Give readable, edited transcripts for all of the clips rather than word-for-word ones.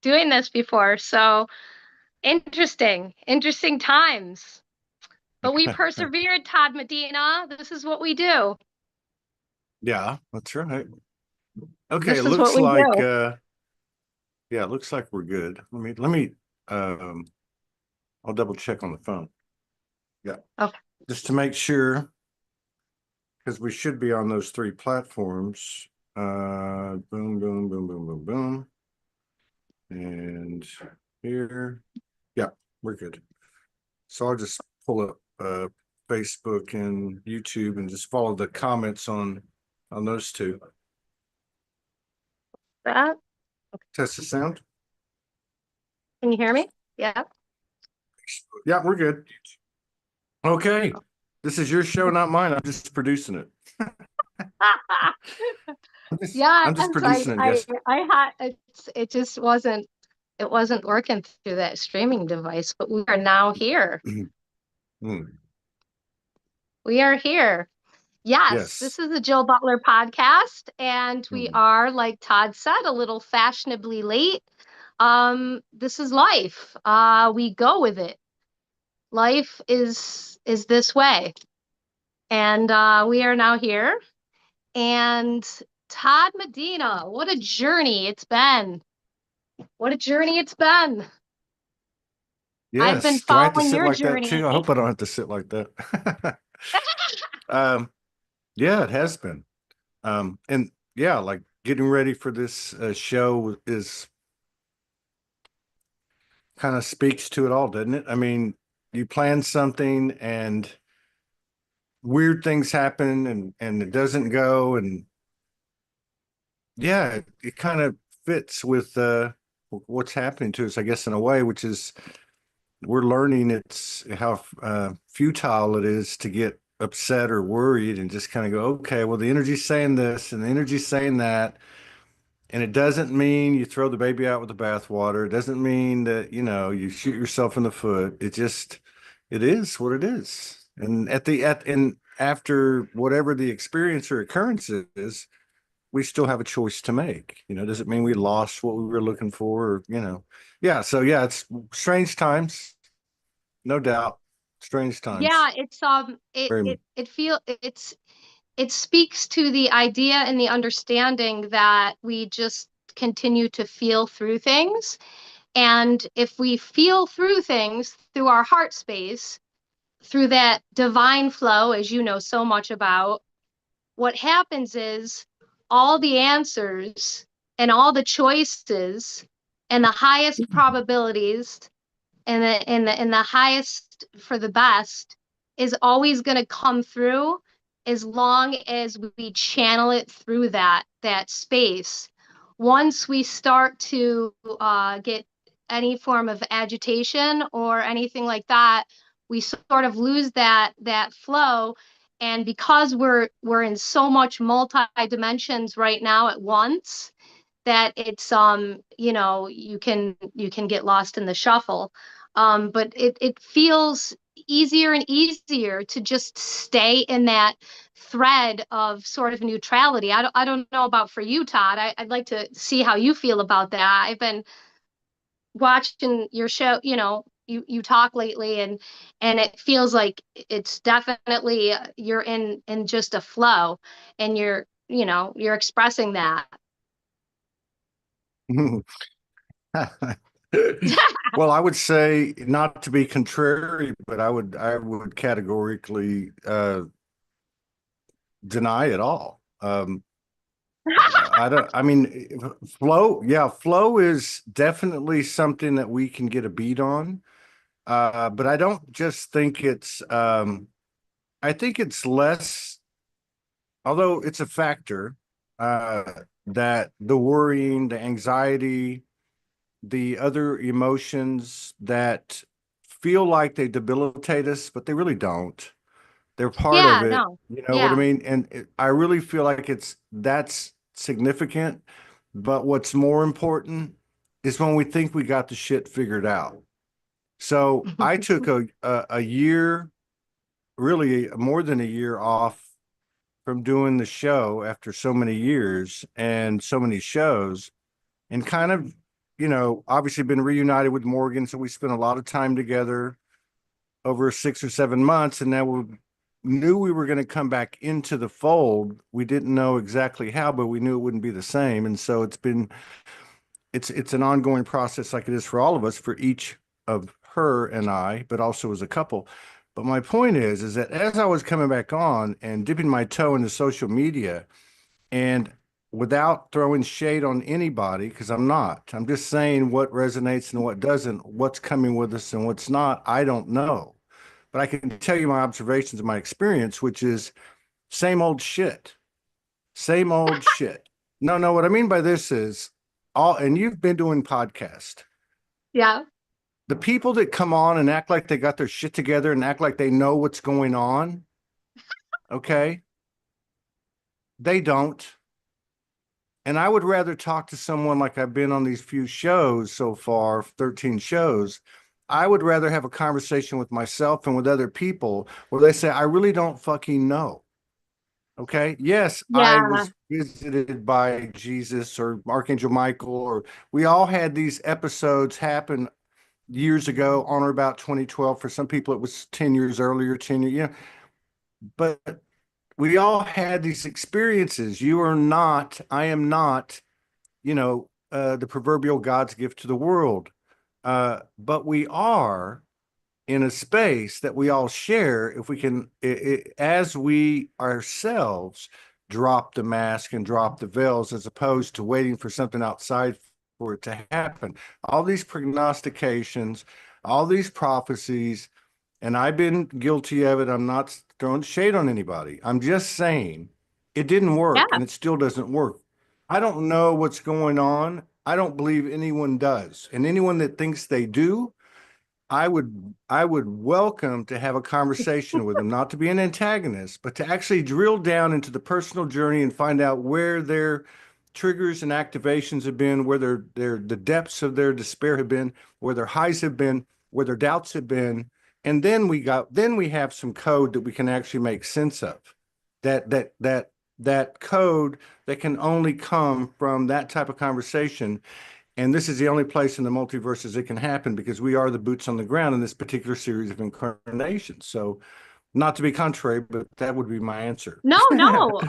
doing this before. So interesting times. But we persevered, Todd Medina. This is what we do. Yeah, that's right. Okay, it This is what looks we like do. yeah, it looks like we're good. Let me um I'll double check on the phone. Yeah, Okay. just to make sure because we should be on those three platforms. Boom, boom, boom, boom, boom, boom. And here. Yeah, we're good. So I'll just pull up Facebook and YouTube and just follow the comments on those two. That. Test the sound. Can you hear me? Yeah. Yeah, we're good. Okay. This is your show, not mine. I'm just producing it. Yeah, I'm just I producing it, I guess. I had it just wasn't working through that streaming device, but we are now here. Hmm. We are here. Yes, this Yes. is the Jill Butler podcast, and we Hmm. are, like Todd said, a little fashionably late. This is life. We go with it. Life is this way. And we are now here. And Todd Medina, what a journey it's been. What a journey it's been. I've been Yes. Do I have to following sit your like that journey. too? I hope I don't have to sit like that. um, yeah, it has been. And yeah, like getting ready for this show is kind of speaks to it all, doesn't it? I mean, you plan something and weird things happen and it doesn't go and yeah, it kind of fits with what's happening to us, I guess, in a way, which is we're learning it's how futile it is to get upset or worried and just kind of go, okay, well, the energy's saying this and the energy's saying that. And it doesn't mean you throw the baby out with the bathwater. It doesn't mean that, you shoot yourself in the foot. It just, it is what it is. And and after whatever the experience or occurrence is, we still have a choice to make. Does it mean we lost what we were looking for? Yeah. So yeah, it's strange times, no doubt. Strange Yeah, times. it's it Very, it it feel it's it speaks to the idea and the understanding that we just continue to feel through things. And if we feel through things through our heart space, through that divine flow, as you know so much about, what happens is all the answers and all the choices and the highest probabilities and the highest for the best is always going to come through as long as we channel it through that space. Once we start to get any form of agitation or anything like that, we sort of lose that flow. And because we're in so much multi dimensions right now at once, that it's you can get lost in the shuffle. But it feels easier and easier to just stay in that thread of sort of neutrality. I don't know about for you, Todd. I'd like to see how you feel about that. I've been watching your show, you talk lately, and it feels like it's definitely you're in just a flow, and you're expressing that. very. Well, I would say not to be contrary, but I would categorically deny it all. I don't, I mean, flow, yeah, flow is definitely something that we can get a beat on. But I don't just think I think it's less, although it's a factor, uh, that the worrying, the anxiety, the other emotions that feel like they debilitate us, but they really don't. They're part of Yeah, it. no. You know what I Yeah. mean? And I really feel like that's significant. But what's more important is when we think we got the shit figured out. So I took a year, really more than a year off from doing the show after so many years and so many shows. and kind of, obviously been reunited with Morgan. So we spent a lot of time together over 6 or 7 months. And now we knew we were going to come back into the fold. We didn't know exactly how, but we knew it wouldn't be the same. And so it's an ongoing process like it is for all of us, for each of her and I, but also as a couple. But my point is that as I was coming back on and dipping my toe into social media, and without throwing shade on anybody, because I'm just saying what resonates and what doesn't, what's coming with us and what's not, I don't know. But I can tell you my observations and my experience, which is same old shit, same old shit. No, no, what I mean by this is and you've been doing podcast. Yeah. The people that come on and act like they got their shit together and act like they know what's going on, okay, they don't. And I would rather talk to someone like I've been on these few shows so far, 13 shows. I would rather have a conversation with myself and with other people where they say, I really don't fucking know. Okay. Yes, I Yeah. was visited by Jesus or Archangel Michael, or we all had these episodes happen years ago on or about 2012. For some people, it was 10 years earlier, 10 years, but we all had these experiences. You are not, I am not, the proverbial God's gift to the world. But we are in a space that we all share if we can, as we ourselves drop the mask and drop the veils, as opposed to waiting for something outside for it to happen. All these prognostications, all these prophecies, and I've been guilty of it. I'm not throwing shade on anybody. I'm just saying it didn't work Yeah. and it still doesn't work. I don't know what's going on. I don't believe anyone does. And anyone that thinks they do, I would welcome to have a conversation with them, not to be an antagonist, but to actually drill down into the personal journey and find out where their triggers and activations have been, where the depths of their despair have been, where their highs have been, where their doubts have been. And then we have some code that we can actually make sense of. That code that can only come from that type of conversation, and this is the only place in the multiverses it can happen because we are the boots on the ground in this particular series of incarnations. So, not to be contrary, but that would be my answer. No, no.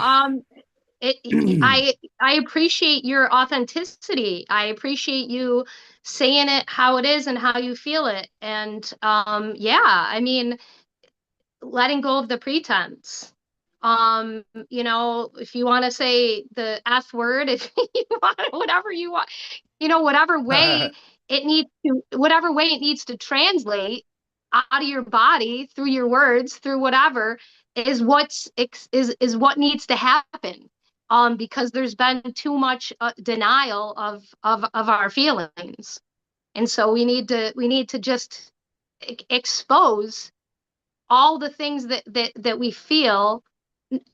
I appreciate your authenticity. I appreciate you saying it how it is and how you feel it. And yeah, I mean, letting go of the pretense. If you want to say the F word, if you want, whatever you want, whatever way it needs to translate out of your body through your words, through whatever is what needs to happen. Because there's been too much denial of our feelings, and so we need to just expose all the things that we feel,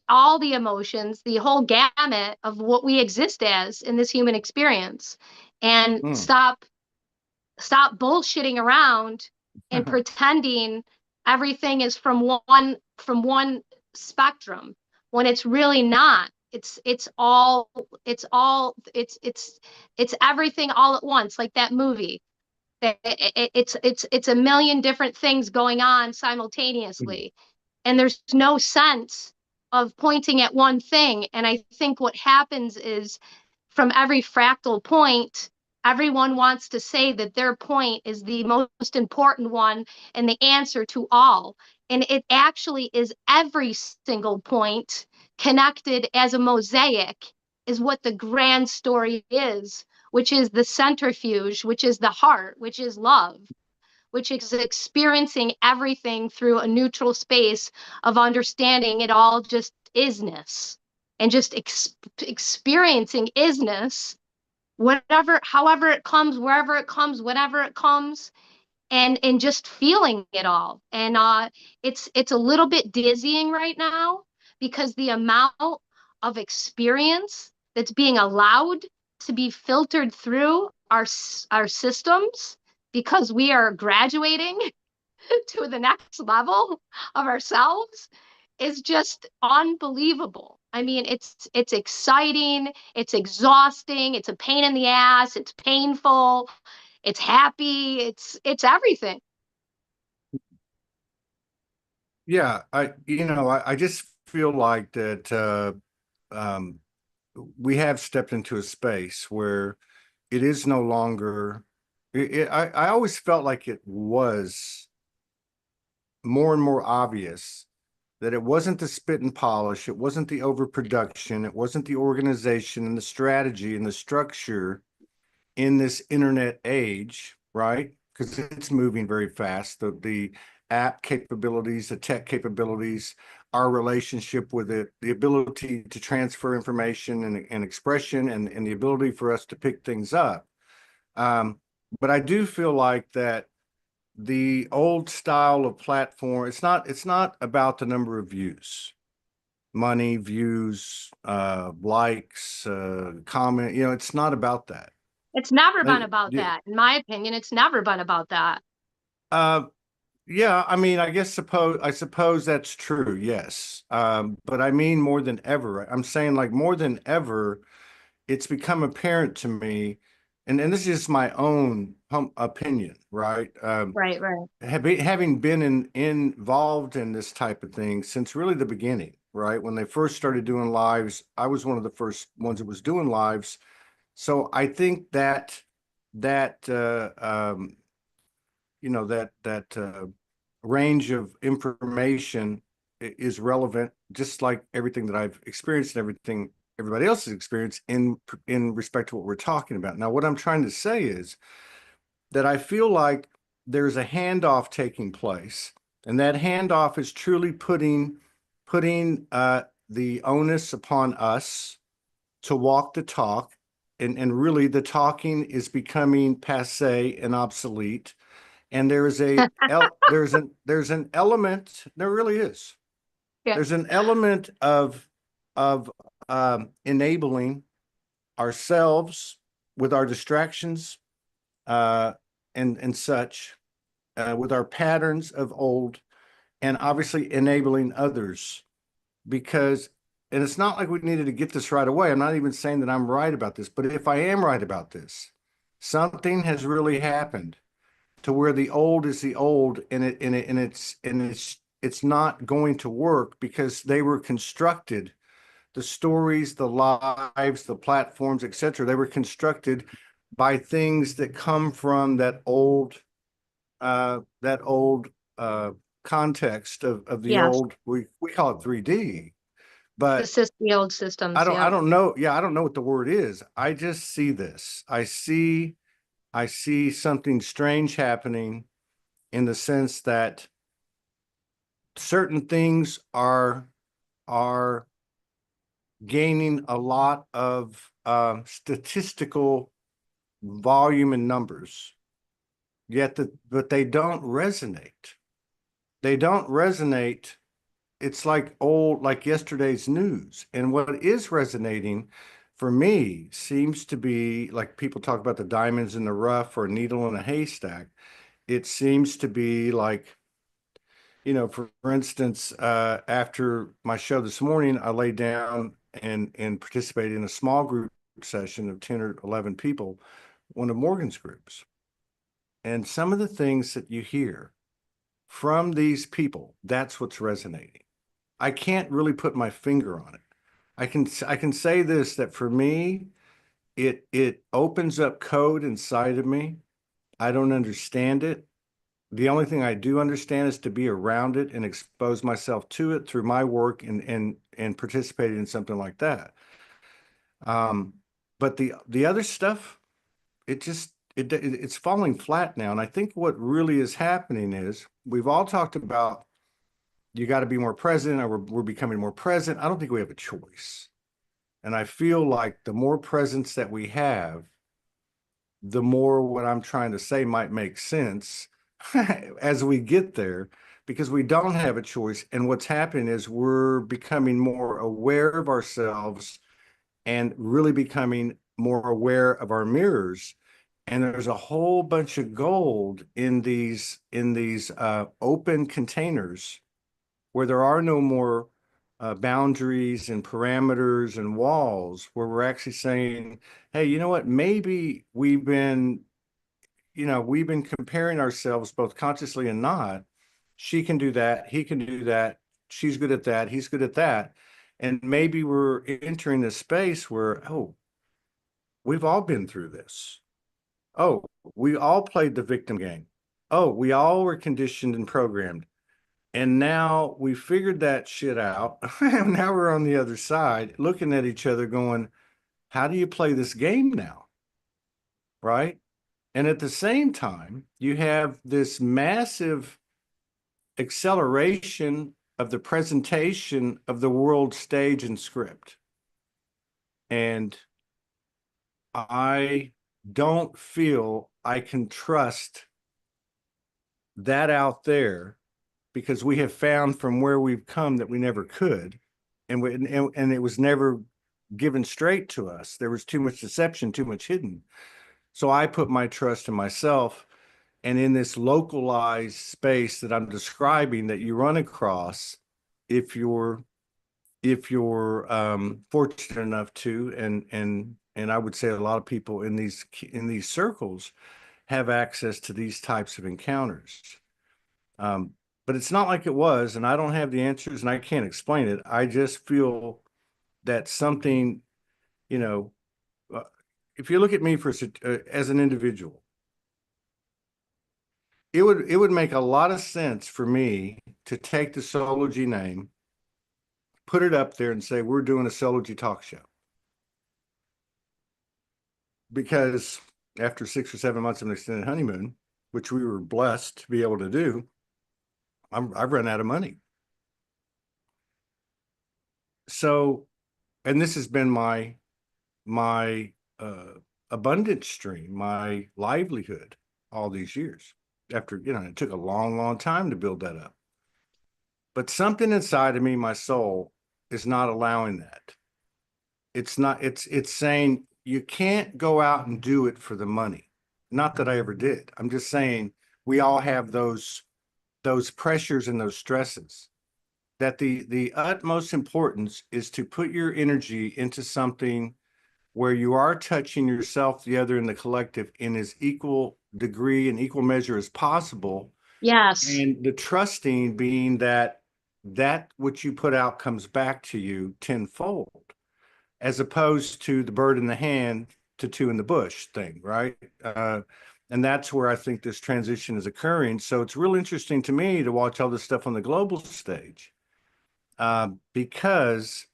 all the emotions, the whole gamut of what we exist as in this human experience, and Hmm. stop bullshitting around and pretending everything is from one spectrum when it's really not. It's everything all at once, like that movie. It's a million different things going on simultaneously, and there's no sense of pointing at one thing. And I think what happens is, from every fractal point, everyone wants to say that their point is the most important one and the answer to all. And it actually is every single point connected as a mosaic, is what the grand story is, which is the centrifuge, which is the heart, which is love, which is experiencing everything through a neutral space of understanding it all just isness, and just experiencing isness, whatever, however it comes, wherever it comes, whenever it comes, and just feeling it all. And it's a little bit dizzying right now, because the amount of experience that's being allowed to be filtered through our systems, because we are graduating to the next level of ourselves, is just unbelievable. I mean, it's exciting, it's exhausting, it's a pain in the ass, it's painful, it's happy, it's everything. Yeah, I just feel like that um, we have stepped into a space where it is no longer. I always felt like it was more and more obvious that it wasn't the spit and polish, it wasn't the overproduction, it wasn't the organization and the strategy and the structure in this internet age, right? Because it's moving very fast. The app capabilities, the tech capabilities, our relationship with it, the ability to transfer information and expression, and the ability for us to pick things up. Um, but I do feel like that the old style of platform, it's not about the number of views, money, views, likes, comment. It's not about that. It's never been They, about yeah, that. In my opinion, it's never been about that. uh, yeah, I mean, I suppose that's true, yes. But I mean more than ever. I'm saying like more than ever, it's become apparent to me, and this is my own opinion, right? Right, right. Having been involved in this type of thing since really the beginning, right? When they first started doing lives, I was one of the first ones that was doing lives. So I think that range of information is relevant, just like everything that I've experienced and everything everybody else has experienced in respect to what we're talking about. Now, what I'm trying to say is that I feel like there's a handoff taking place, and that handoff is truly putting the onus upon us to walk the talk, and really the talking is becoming passe and obsolete. And there's an element, there really is. Yeah. There's an element of enabling ourselves with our distractions, uh, and such, with our patterns of old, and obviously enabling others, because, and it's not like we needed to get this right away. I'm not even saying that I'm right about this, but if I am right about this, something has really happened to where the old is the old, and it's not going to work because they were constructed, the stories, the lives, the platforms, etc. They were constructed by things that come from that old uh context of the Yes. old, we call it 3D, The but the old I systems. don't I Yep. don't know. Yeah, I don't know what the word is. I just see this. I see something strange happening in the sense that certain things are gaining a lot of statistical volume and numbers, but they don't resonate. They don't resonate. It's like old, like yesterday's news. And what is resonating for me seems to be like people talk about the diamonds in the rough or a needle in a haystack. It seems to be like, for instance, after my show this morning, I laid down and participated in a small group session of 10 or 11 people, one of Morgan's groups. And some of the things that you hear from these people, that's what's resonating. I can't really put my finger on it. I can say this, that for me, it opens up code inside of me. I don't understand it. The only thing I do understand is to be around it and expose myself to it through my work and participating in something like that. Um, but the other stuff, it's falling flat now. And I think what really is happening is we've all talked about you got to be more present, or we're becoming more present. I don't think we have a choice. And I feel like the more presence that we have, the more what I'm trying to say might make sense as we get there, because we don't have a choice. And what's happening is we're becoming more aware of ourselves and really becoming more aware of our mirrors. And there's a whole bunch of gold in these open containers where there are no more boundaries and parameters and walls, where we're actually saying, hey, you know what? Maybe we've been comparing ourselves both consciously and not. She can do that. He can do that. She's good at that. He's good at that. And maybe we're entering this space where, oh, we've all been through this. Oh, we all played the victim game. Oh, we all were conditioned and programmed. And now we figured that shit out. Now we're on the other side looking at each other going, how do you play this game now? Right. And at the same time, you have this massive acceleration of the presentation of the world stage and script. And I don't feel I can trust that out there because we have found from where we've come that we never could. And it was never given straight to us. There was too much deception, too much hidden. So I put my trust in myself. And in this localized space that I'm describing that you run across, if you're fortunate enough to, and I would say a lot of people in these circles have access to these types of encounters. Um, but it's not like it was, and I don't have the answers, and I can't explain it. I just feel that something, you know, uh, if you look at me as an individual, it would make a lot of sense for me to take the Sology name, put it up there, and say we're doing a Sology talk show. Because after 6 or 7 months of an extended honeymoon, which we were blessed to be able to do, I've run out of money. So, and this has been my abundance stream, my livelihood all these years. After, it took a long, long time to build that up. But something inside of me, my soul, is not allowing that. It's not, it's saying you can't go out and do it for the money. Not that I ever did. I'm just saying we all have those pressures and those stresses. That the utmost importance is to put your energy into something where you are touching yourself, the other, and the collective in as equal degree and equal measure as possible. Yes. And the trusting being that which you put out comes back to you tenfold, as opposed to the bird in the hand to two in the bush thing, right? And that's where I think this transition is occurring. So it's real interesting to me to watch all this stuff on the global stage, because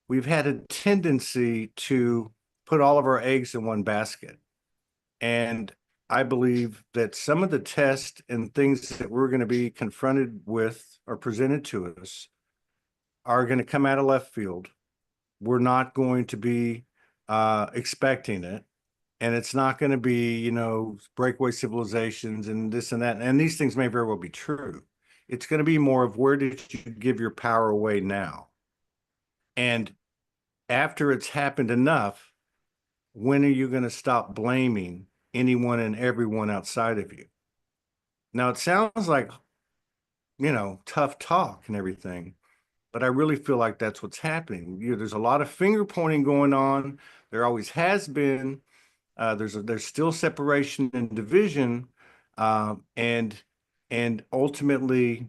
we've had a tendency to put all of our eggs in one basket. And I believe that some of the tests and things that we're going to be confronted with or presented to us are going to come out of left field. We're not going to be expecting it. And it's not going to be, breakaway civilizations and this and that. And these things may very well be true. It's going to be more of, where did you give your power away now? And after it's happened enough, when are you going to stop blaming anyone and everyone outside of you? Now, it sounds like, tough talk and everything, but I really feel like that's what's happening. There's a lot of finger pointing going on. There always has been. There's still separation and division, and ultimately,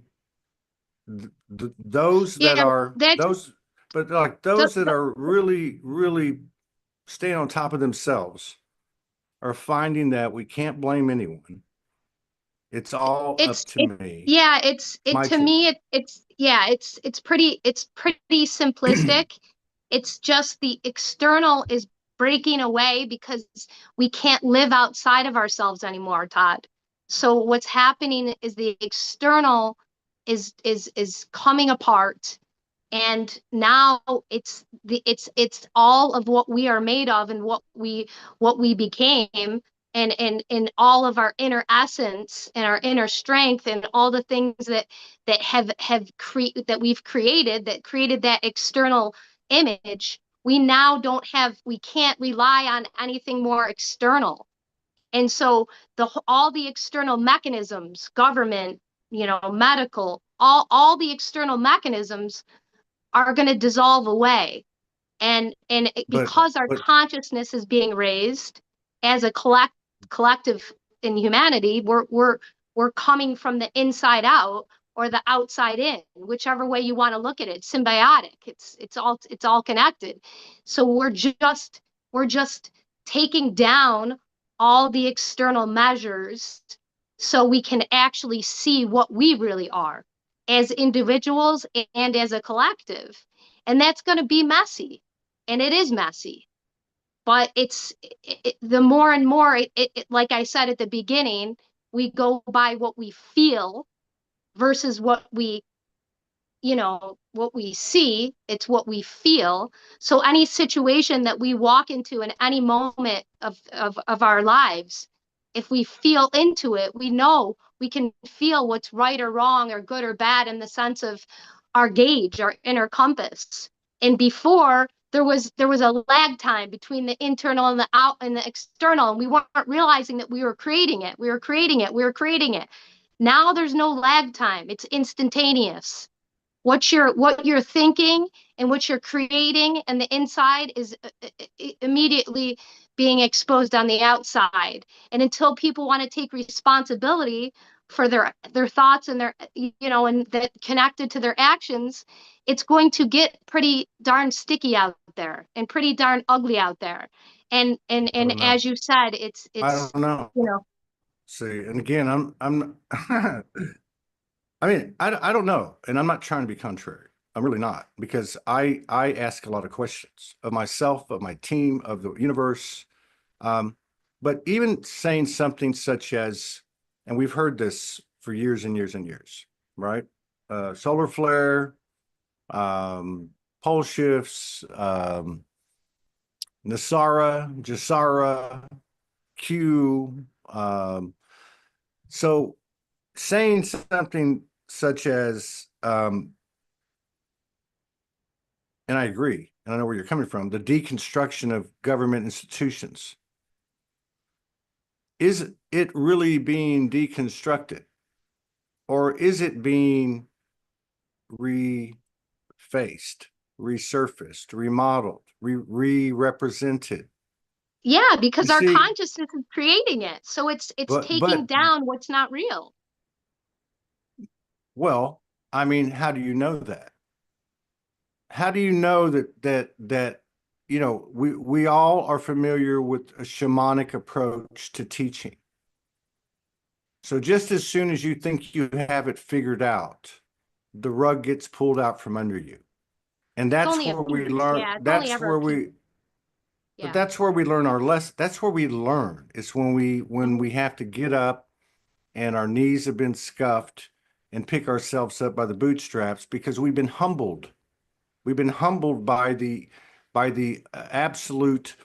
those that Yeah, are that's those, but like those that are really, really staying on top of themselves are finding that we can't blame anyone. It's all up it's to it me. yeah, It's it my to me choice. it's yeah, it's pretty simplistic. It's just the external is breaking away because we can't live outside of ourselves anymore, Todd. So what's happening is the external is coming apart, and now it's all of what we are made of and what we became, and all of our inner essence and our inner strength and all the things that that we've created that created that external image. We can't rely on anything more external. And so all the external mechanisms, government, medical, all the external mechanisms are going to dissolve away. But Because our but consciousness is being raised as a collective in humanity, we're coming from the inside out or the outside in, whichever way you want to look at it. Symbiotic. It's all connected. So we're just taking down all the external measures so we can actually see what we really are as individuals and as a collective. And that's going to be messy, and it is messy, but the more and more like I said at the beginning, we go by what we feel versus what we see. It's what we feel. So any situation that we walk into in any moment of our lives, if we feel into it, we know we can feel what's right or wrong or good or bad in the sense of our gauge, our inner compass. And before, there was a lag time between the internal and the out and the external, and we weren't realizing that we were creating it. We were creating it. We were creating it. Now there's no lag time. It's instantaneous. What you're thinking and what you're creating and the inside is immediately being exposed on the outside. And until people want to take responsibility for their thoughts and and that connected to their actions, it's going to get pretty darn sticky out there and pretty darn ugly out there. I And don't know. as you said, I it's don't know. you know See, and again, I'm I mean, I don't know, and I'm not trying to be contrary. I'm really not, because I ask a lot of questions of myself, of my team, of the universe. Um, but even saying something such as, and we've heard this for years and years and years, right? Solar flare, um, pole shifts, Nasara, Jasara, Q. So saying something such as, and I agree, and I know where you're coming from, the deconstruction of government institutions. Is it really being deconstructed, or is it being refaced, resurfaced, remodeled, re-represented? yeah, You because our see, consciousness is creating it. So it's taking but down what's not real. well, I mean, how do you know that? How do you know that we all are familiar with a shamanic approach to teaching. So just as soon as you think you have it figured out, the rug gets pulled out from under you. And It's that's only a where we piece. learn, Yeah, it's only ever a piece. but Yeah. that's where we learn our lesson. That's where we learn. It's when Mhm. we have to get up and our knees have been scuffed and pick ourselves up by the bootstraps because we've been humbled. We've been humbled by the absolute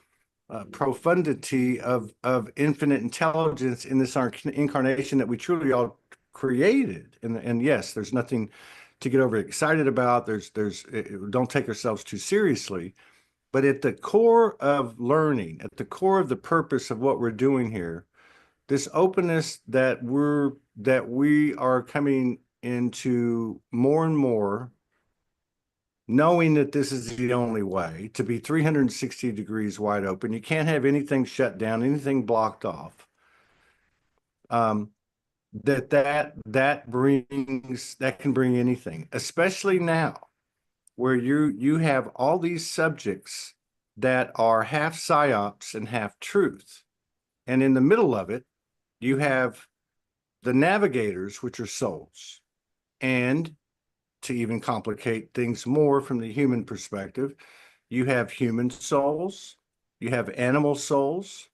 profundity of infinite intelligence in this incarnation that we truly all created. And yes, there's nothing to get overexcited about. Don't take ourselves too seriously. But at the core of learning, at the core of the purpose of what we're doing here, this openness that we are coming into more and more, knowing that this is the only way to be 360 degrees wide open. You can't have anything shut down, anything blocked off. Um, that can bring anything, especially now where you have all these subjects that are half psyops and half truth. And in the middle of it, you have the navigators, which are souls. And to even complicate things more from the human perspective, you have human souls, you have animal souls,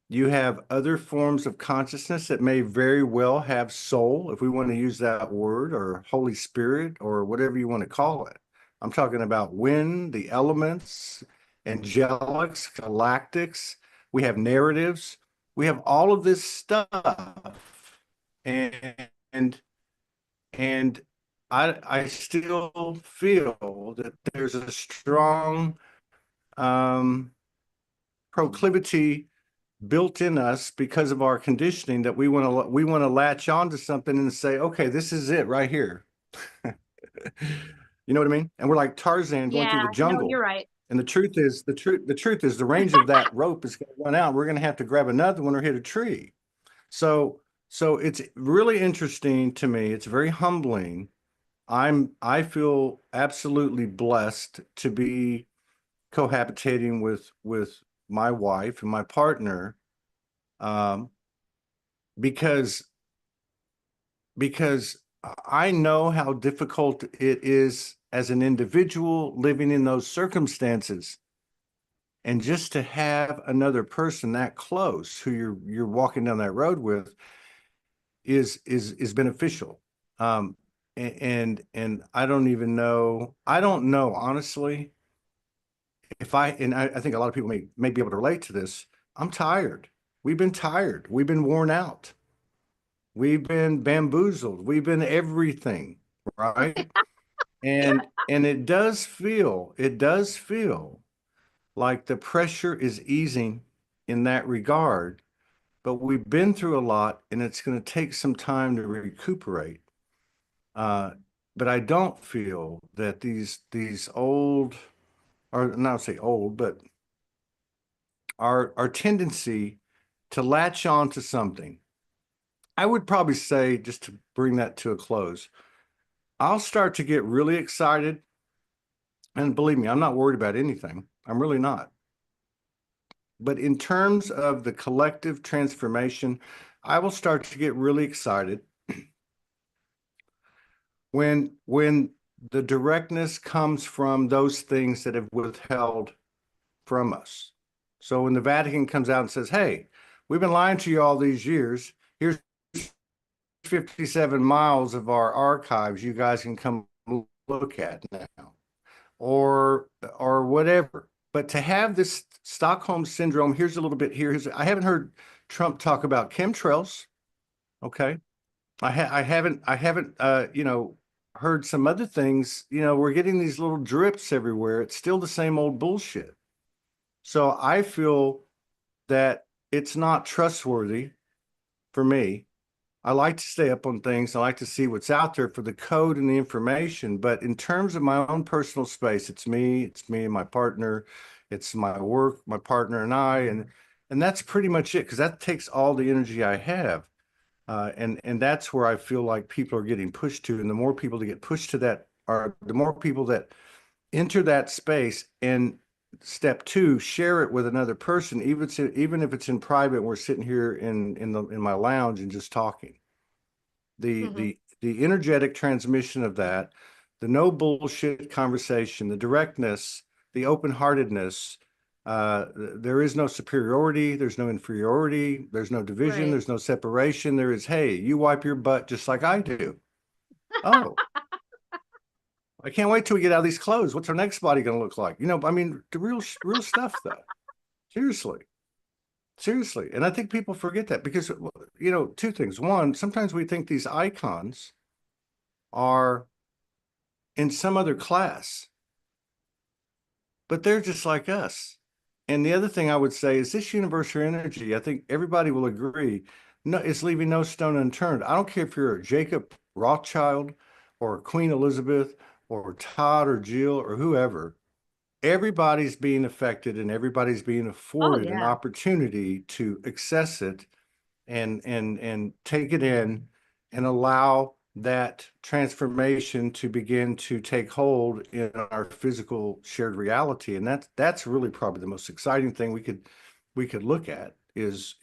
you have other forms of consciousness that may very well have soul, if we want to use that word, or Holy Spirit, or whatever you want to call it. I'm talking about wind, the elements, angelics, galactics. We have narratives. We have all of this stuff. And and I still feel that there's a strong um, proclivity built in us because of our conditioning that we want to latch on to something and say, okay, this is it right here. You know what I mean? And we're like Tarzan going through Yeah, the no, you're jungle. right. And the truth is the range of that rope is going to run out. We're going to have to grab another one or hit a tree. So, so it's really interesting to me. It's very humbling. I feel absolutely blessed to be cohabitating with my wife and my partner, um, because because I know how difficult it is as an individual living in those circumstances. And just to have another person that close who you're walking down that road with is beneficial. Um, and I don't even know. I don't know honestly if I think a lot of people may be able to relate to this. I'm tired. We've been tired. We've been worn out. We've been bamboozled. We've been everything, right? And it does feel like the pressure is easing in that regard, but we've been through a lot and it's going to take some time to recuperate. Uh, but I don't feel that these old, or not say old, but our tendency to latch on to something. I would probably say, just to bring that to a close, I'll start to get really excited. And believe me, I'm not worried about anything. I'm really not. But in terms of the collective transformation, I will start to get really excited when the directness comes from those things that have withheld from us. So when the Vatican comes out and says, "Hey, we've been lying to you all these years. Here's 57 miles of our archives you guys can come look at now," or whatever. But to have this Stockholm syndrome, here's a little bit here. I haven't heard Trump talk about chemtrails. Okay. I haven't heard some other things. We're getting these little drips everywhere. It's still the same old bullshit. So I feel that it's not trustworthy for me. I like to stay up on things. I like to see what's out there for the code and the information. But in terms of my own personal space, it's me and my partner, it's my work, my partner and I, and that's pretty much it, because that takes all the energy I have. And that's where I feel like people are getting pushed to. And the more people that get pushed to that are the more people that enter that space. And step two, share it with another person, even if it's in private. We're sitting here in my lounge and just talking. The Hmm. the the energetic transmission of that, the no bullshit conversation, the directness, the open-heartedness. There is no superiority, there's no inferiority, there's no division, Right. there's no separation. There is, hey, you wipe your butt just like I do. Oh, I can't wait till we get out of these clothes. What's our next body going to look like? I mean, the real stuff though. Seriously. Seriously. And I think people forget that because, two things. One, sometimes we think these icons are in some other class, but they're just like us. And the other thing I would say is this universal energy, I think everybody will agree, no, it's leaving no stone unturned. I don't care if you're a Jacob Rothschild or Queen Elizabeth or Todd or Jill or whoever. Everybody's being affected and everybody's being Oh afforded an yeah. opportunity to access it and take it in and allow that transformation to begin to take hold in our physical shared reality. And that's really probably the most exciting thing we could look at is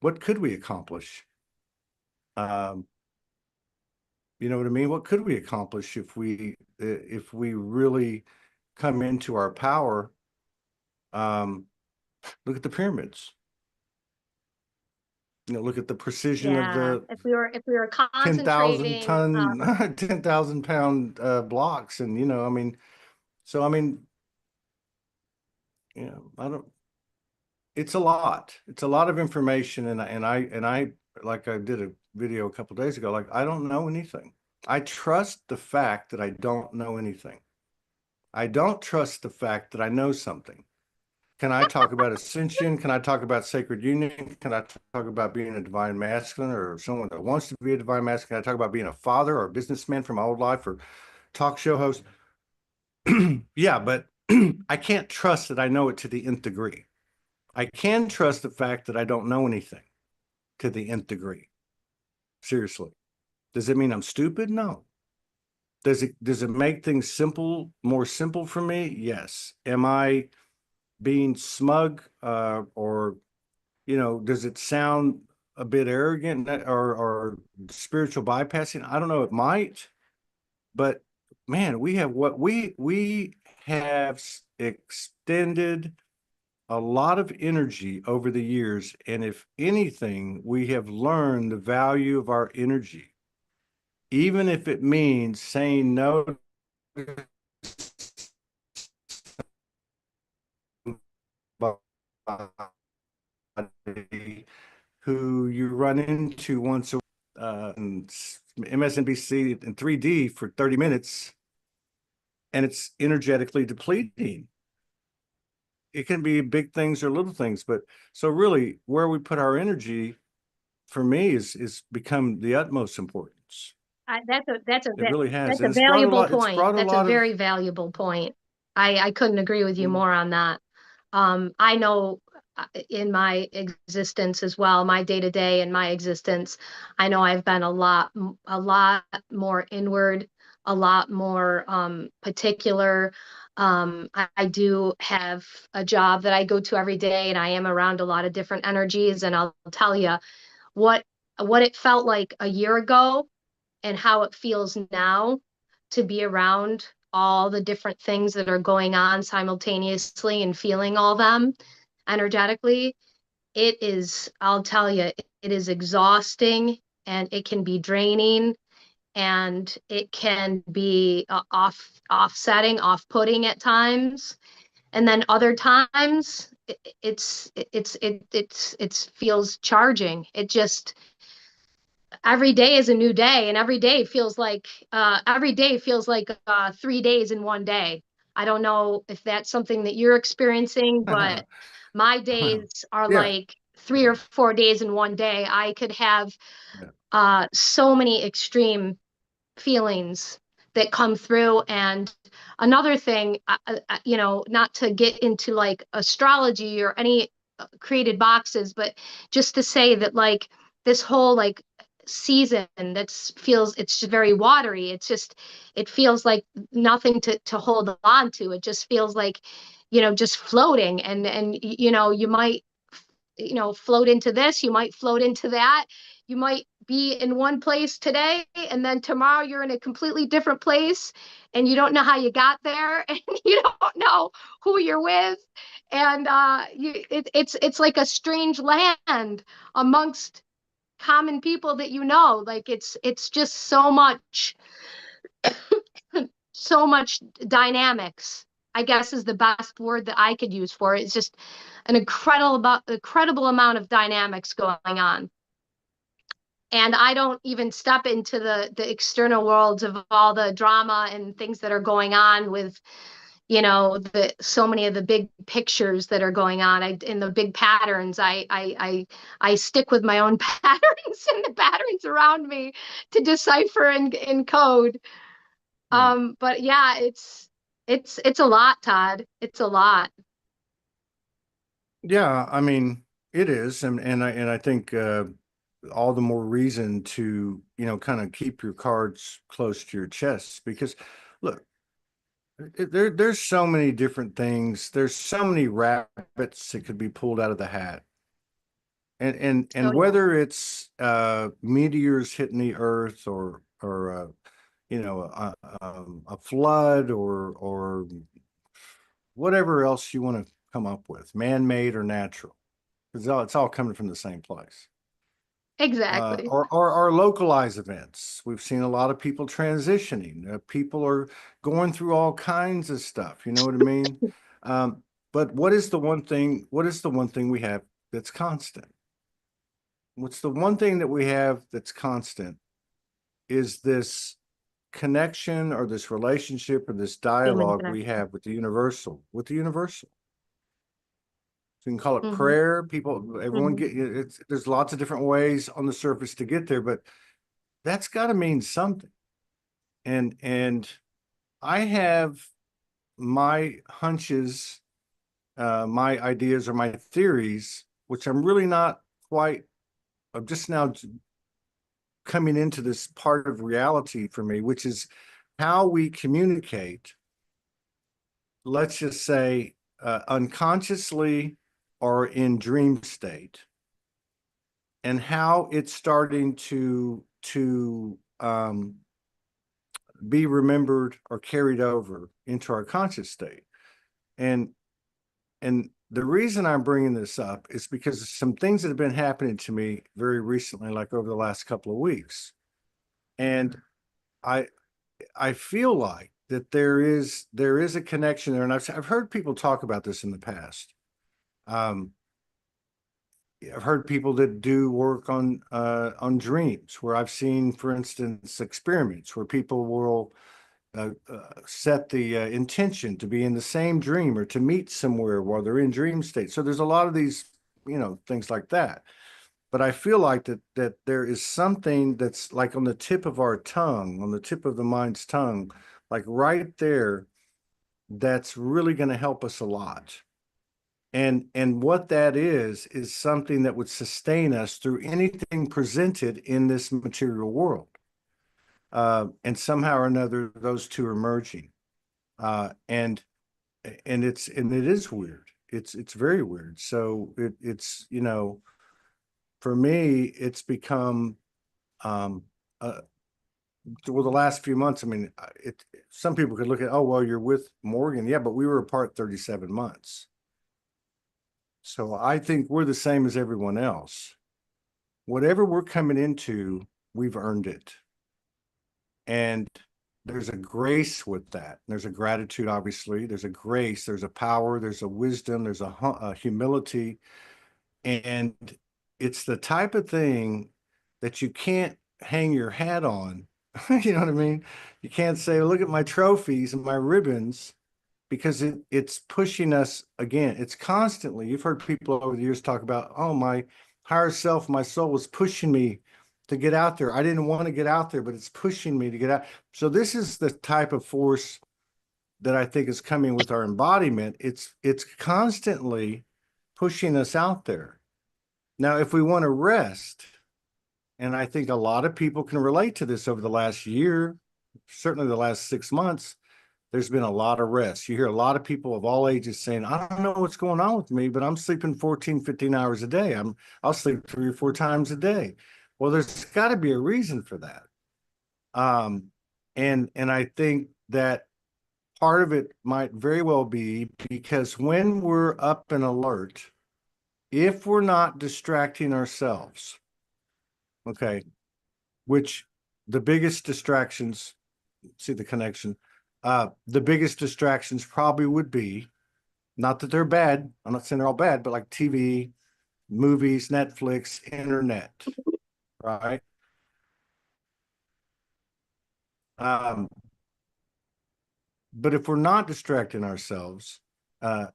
what could we accomplish? Um, you know what I mean? What could we accomplish if we really come into our power? Um, Look at the pyramids. Look at the precision of Yeah. the If we were 10,000 concentrating, ton, 10,000 pound blocks. And, I mean, so, I mean, I don't, it's a lot. It's a lot of information. And I, like I did a video a couple days ago, like, I don't know anything. I trust the fact that I don't know anything. I don't trust the fact that I know something. Can I talk about ascension? Can I talk about sacred union? Can I talk about being a divine masculine or someone that wants to be a divine masculine? Can I talk about being a father or a businessman from my old life or talk show host. Yeah, but I can't trust that I know it to the nth degree. I can trust the fact that I don't know anything to the nth degree. Seriously. Does it mean I'm stupid? No. Does it make things more simple for me? Yes. Am I being smug, or does it sound a bit arrogant, or spiritual bypassing? I don't know. It might, but man, we have extended a lot of energy over the years, and if anything, we have learned the value of our energy, even if it means saying no to somebody who you run into once a MSNBC in 3D for 30 minutes, and it's energetically depleting. It can be big things or little things, but so really where we put our energy for me is become the utmost importance. It really has. That's And a valuable point. That's a very valuable point. I couldn't agree with you more on that. I know in my existence as well, my day to day and my existence, I know I've been a lot more inward, a lot more particular. I do have a job that I go to every day, and I am around a lot of different energies. And I'll tell you what it felt like a year ago and how it feels now to be around all the different things that are going on simultaneously and feeling all them energetically. It is, I'll tell you, it is exhausting, and it can be draining, and it can be offsetting, off-putting at times. And then other times it feels charging. It just, every day is a new day, and every day feels like 3 days in one day. I don't know if that's something that you're experiencing, but my days are Yeah. like 3 or 4 days in one day. I could have Yeah. so many extreme feelings that come through. And another thing, not to get into like astrology or any created boxes, but just to say that like this whole like season it's very watery. It feels like nothing to hold on to. It just feels like, just floating, and you might float into this, you might float into that. You might be in one place today, and then tomorrow you're in a completely different place, and you don't know how you got there, and you don't know who you're with. And it's like a strange land amongst common people that like it's just so much dynamics, I guess, is the best word that I could use for it. It's just an incredible amount of dynamics going on. And I don't even step into the external worlds of all the drama and things that are going on with, the so many of the big pictures that are going on. In the big patterns, I stick with my own patterns and the patterns around me to decipher and code. But yeah, it's a lot, Todd. It's a lot. Yeah, I mean, it is, and I think all the more reason to, kind of keep your cards close to your chest, because look, there's so many different things. There's so many rabbits that could be pulled out of the hat. Oh And yeah. whether it's meteors hitting the earth, or a flood, or whatever else you want to come up with, man-made or natural, because it's all coming from the same place. Exactly. Or localized events. We've seen a lot of people transitioning. People are going through all kinds of stuff. You know what I mean? Um, but what is the one thing? What is the one thing we have that's constant? What's the one thing that we have that's constant is this connection, or this relationship, or this Human dialogue we connection. have with the universal, So you can call it Hmm. prayer. Everyone Hmm. get it's. There's lots of different ways on the surface to get there, but that's got to mean something. And I have my hunches, my ideas or my theories, which I'm really not quite, I'm just now coming into this part of reality for me, which is how we communicate, let's just say unconsciously or in dream state, and how it's starting to be remembered or carried over into our conscious state. And and the reason I'm bringing this up is because some things that have been happening to me very recently, like over the last couple of weeks. And I I feel like that there is a connection there, and I've heard people talk about this in the past. Um, I've heard people that do work on dreams, where I've seen, for instance, experiments where people will set the intention to be in the same dream or to meet somewhere while they're in dream state. So there's a lot of these, things like that. But I feel like that there is something that's like on the tip of our tongue, on the tip of the mind's tongue, like right there, that's really going to help us a lot. And what that is something that would sustain us through anything presented in this material world. And somehow or another, those two are merging. And it is weird. It's very weird. So it's for me, it's become um well, the last few months. I mean, some people could look at, oh well, you're with Morgan, yeah, but we were apart 37 months. So I think we're the same as everyone else. Whatever we're coming into, we've earned it. And there's a grace with that. There's a gratitude, obviously. There's a grace, there's a power, there's a wisdom, there's a humility. And it's the type of thing that you can't hang your hat on. You know what I mean? You can't say, look at my trophies and my ribbons, because it's pushing us again. It's constantly, you've heard people over the years talk about, oh, my higher self, my soul was pushing me to get out there. I didn't want to get out there, but it's pushing me to get out. So this is the type of force that I think is coming with our embodiment. It's constantly pushing us out there. Now, if we want to rest, and I think a lot of people can relate to this over the last year, certainly the last 6 months, there's been a lot of rest. You hear a lot of people of all ages saying, I don't know what's going on with me, but I'm sleeping 14, 15 hours a day. I'll sleep 3 or 4 times a day. Well, there's got to be a reason for that. And I think that part of it might very well be because when we're up and alert, if we're not distracting ourselves, okay, which the biggest distractions, see the connection, the biggest distractions probably would be, not that they're bad, I'm not saying they're all bad, but like TV, movies, Netflix, internet, right? Um, but if we're not distracting ourselves, uh,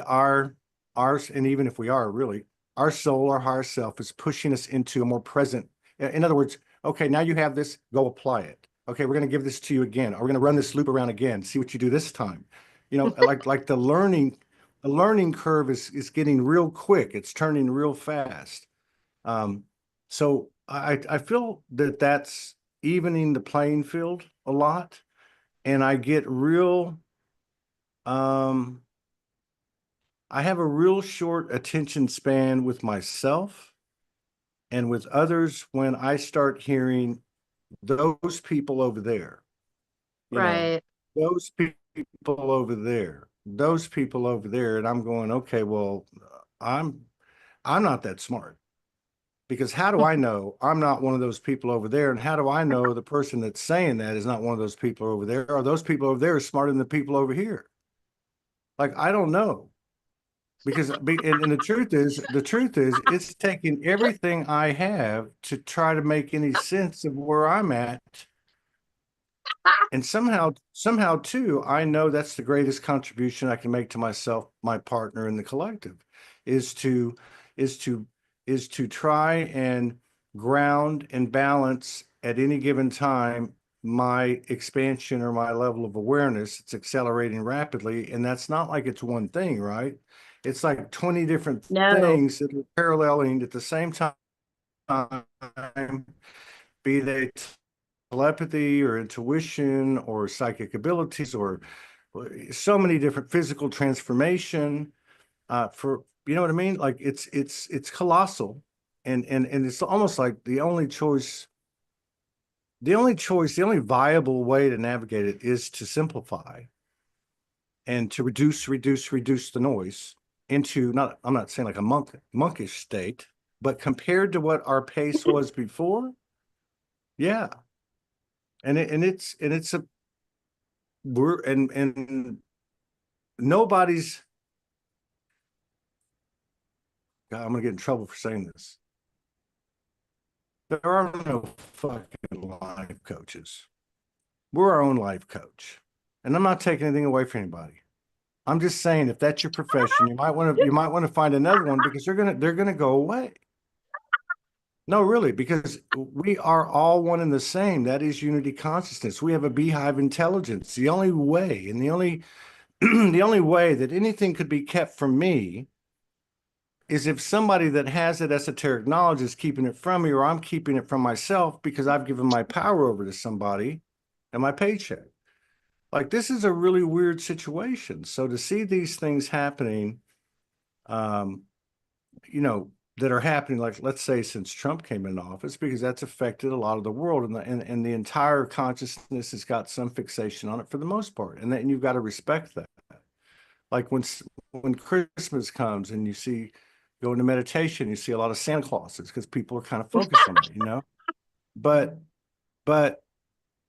ours, and even if we are really, our soul, our higher self is pushing us into a more present. In other words, okay, now you have this, go apply it. Okay, we're going to give this to you again. Or we're going to run this loop around again, see what you do this time. Like the learning curve is getting real quick. It's turning real fast. Um, so I feel that that's evening the playing field a lot, and um I have a real short attention span with myself and with others when I start hearing those people over there, you know, Right. those people over there, those people over there. And I'm going, okay, well, I'm I'm not that smart, because how do I know I'm not one of those people over there? And how do I know the person that's saying that is not one of those people over there? Or those people over there are smarter than the people over here? Like, I don't know. Because and the truth is it's taking everything I have to try to make any sense of where I'm at. And somehow too, I know that's the greatest contribution I can make to myself, my partner, and the collective, is to is to is to try and ground and balance at any given time my expansion or my level of awareness. It's accelerating rapidly. And that's not like it's one thing, right? It's like 20 different No. things that are paralleling at the same time, be they telepathy or intuition or psychic abilities or so many different physical transformation for you know what I mean? Like it's colossal and it's almost like the only viable way to navigate it is to simplify and to reduce the noise into not, I'm not saying like a monkish state, but compared to what our pace was before, yeah. And it's a we're and nobody's God, I'm gonna get in trouble for saying this. There are no fucking life coaches. We're our own life coach. And I'm not taking anything away from anybody. I'm just saying if that's your profession, you might want to find another one because they're gonna go away. No, really, because we are all one and the same. That is unity consciousness. We have a beehive intelligence. The only way, and the only the only way that anything could be kept from me is if somebody that has that esoteric knowledge is keeping it from me, or I'm keeping it from myself because I've given my power over to somebody and my paycheck. Like this is a really weird situation. So to see these things happening, um, you know, that are happening, like let's say since Trump came into office, because that's affected a lot of the world, and the entire consciousness has got some fixation on it for the most part, and then you've got to respect that. Like when Christmas comes and you see go into meditation, you see a lot of Santa Clauses because people are kind of focused on that, you know. But but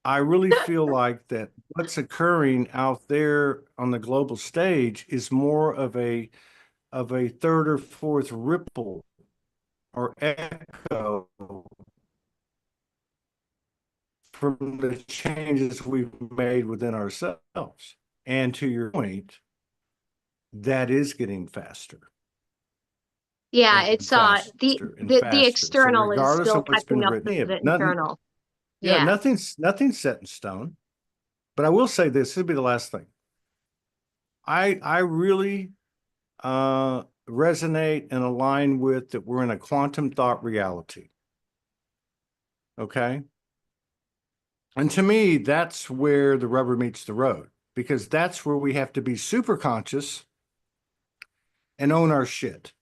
I really feel like that what's occurring out there on the global stage is more of a third or fourth ripple or echo from the changes we've made within ourselves. And to your point, that is getting faster Yeah, and it's faster and the faster. So external is regardless still of what's catching been up written, to yeah, the nothing, internal. yeah, Yeah. nothing's set in stone. But I will say this will be the last thing. I really resonate and align with that we're in a quantum thought reality. Okay. And to me, that's where the rubber meets the road because that's where we have to be super conscious and own our shit.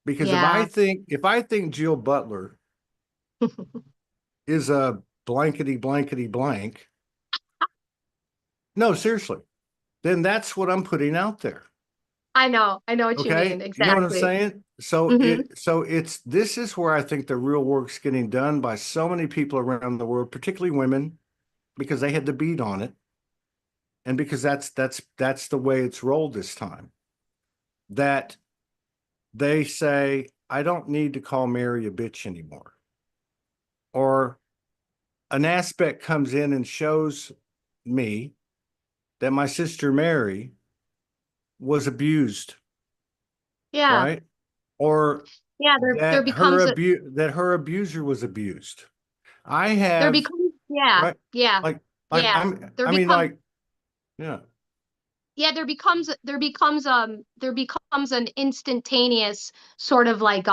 Because Yeah. if I think Jill Butler is a blankety blankety blank, no, seriously, then that's what I'm putting out there. I know. I know what you Okay. mean. You know what I'm Exactly. saying? So Hmm. it's this is where I think the real work's getting done by so many people around the world, particularly women, because they had the beat on it. And because that's the way it's rolled this time. That they say, I don't need to call Mary a bitch anymore. Or an aspect comes in and shows me that my sister Mary was abused, Yeah. right? Or Yeah. There becomes a that her abuser was abused. I there have becomes yeah. right Yeah. like Yeah. There I mean becomes like yeah. yeah, there becomes an instantaneous sort of like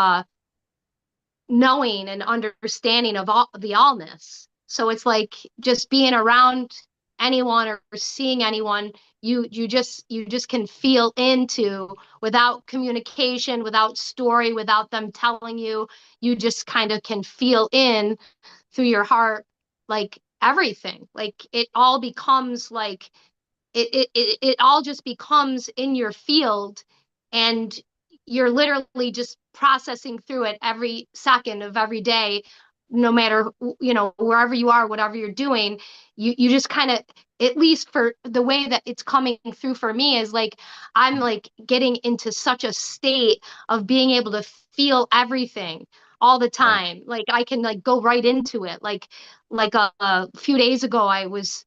knowing and understanding of all the allness. So it's like just being around anyone or seeing anyone, you just can feel into without communication, without story, without them telling you, you just kind of can feel in through your heart, like everything. Like it all becomes like it all just becomes in your field, and you're literally just processing through it every second of every day, no matter wherever you are, whatever you're doing. You just kind of, at least for the way that it's coming through for me, is like I'm like getting into such a state of being able to feel everything all the Right. time. Like I can like go right into it. Like a few days ago I was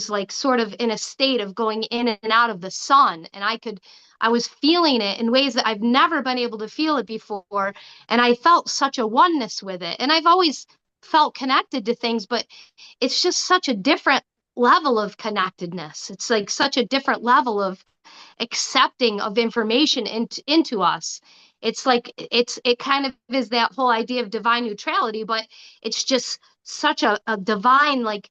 like sort of in a state of going in and out of the sun, and I was feeling it in ways that I've never been able to feel it before. And I felt such a oneness with it. And felt connected to things, but it's just such a different level of connectedness. It's like such a different level of accepting of information into us. It's like it kind of is that whole idea of divine neutrality, but it's just such a divine like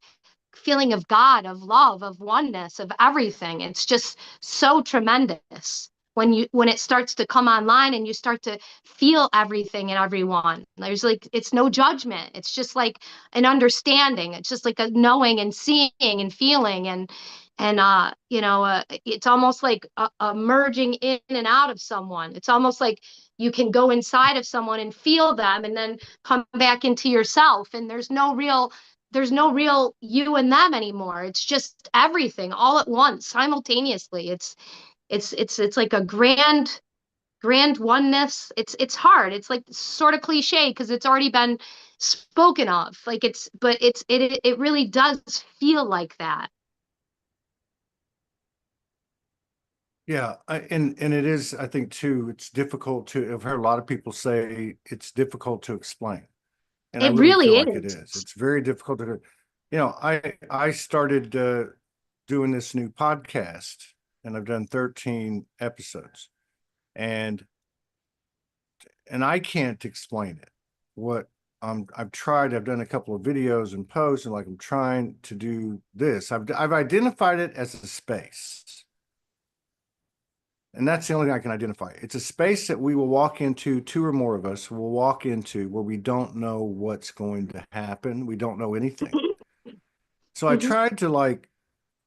feeling of God, of love, of oneness, of everything. It's just so tremendous when it starts to come online and you start to feel everything and everyone. There's like it's no judgment. It's just like an understanding. It's just like a knowing and seeing and feeling and it's almost like a merging in and out of someone. It's almost like you can go inside of someone and feel them and then come back into yourself, and there's no real you and them anymore. It's just everything all at once, simultaneously. It's like a grand oneness. It's hard. It's like sort of cliche because it's already been spoken of. Like it really does feel like that. Yeah, and it is, I think too, it's difficult to, I've heard a lot of people say it's difficult to explain. And I It really feel really like it is. is. It's very difficult to, I started doing this new podcast and I've done 13 episodes. And I can't explain it. What I've done a couple of videos and posts, and like I'm trying to do this. I've identified it as a space. And that's the only thing I can identify. It's a space that we will walk into, two or more of us will walk into, where we don't know what's going to happen. We don't know anything. So I Mhm. tried to like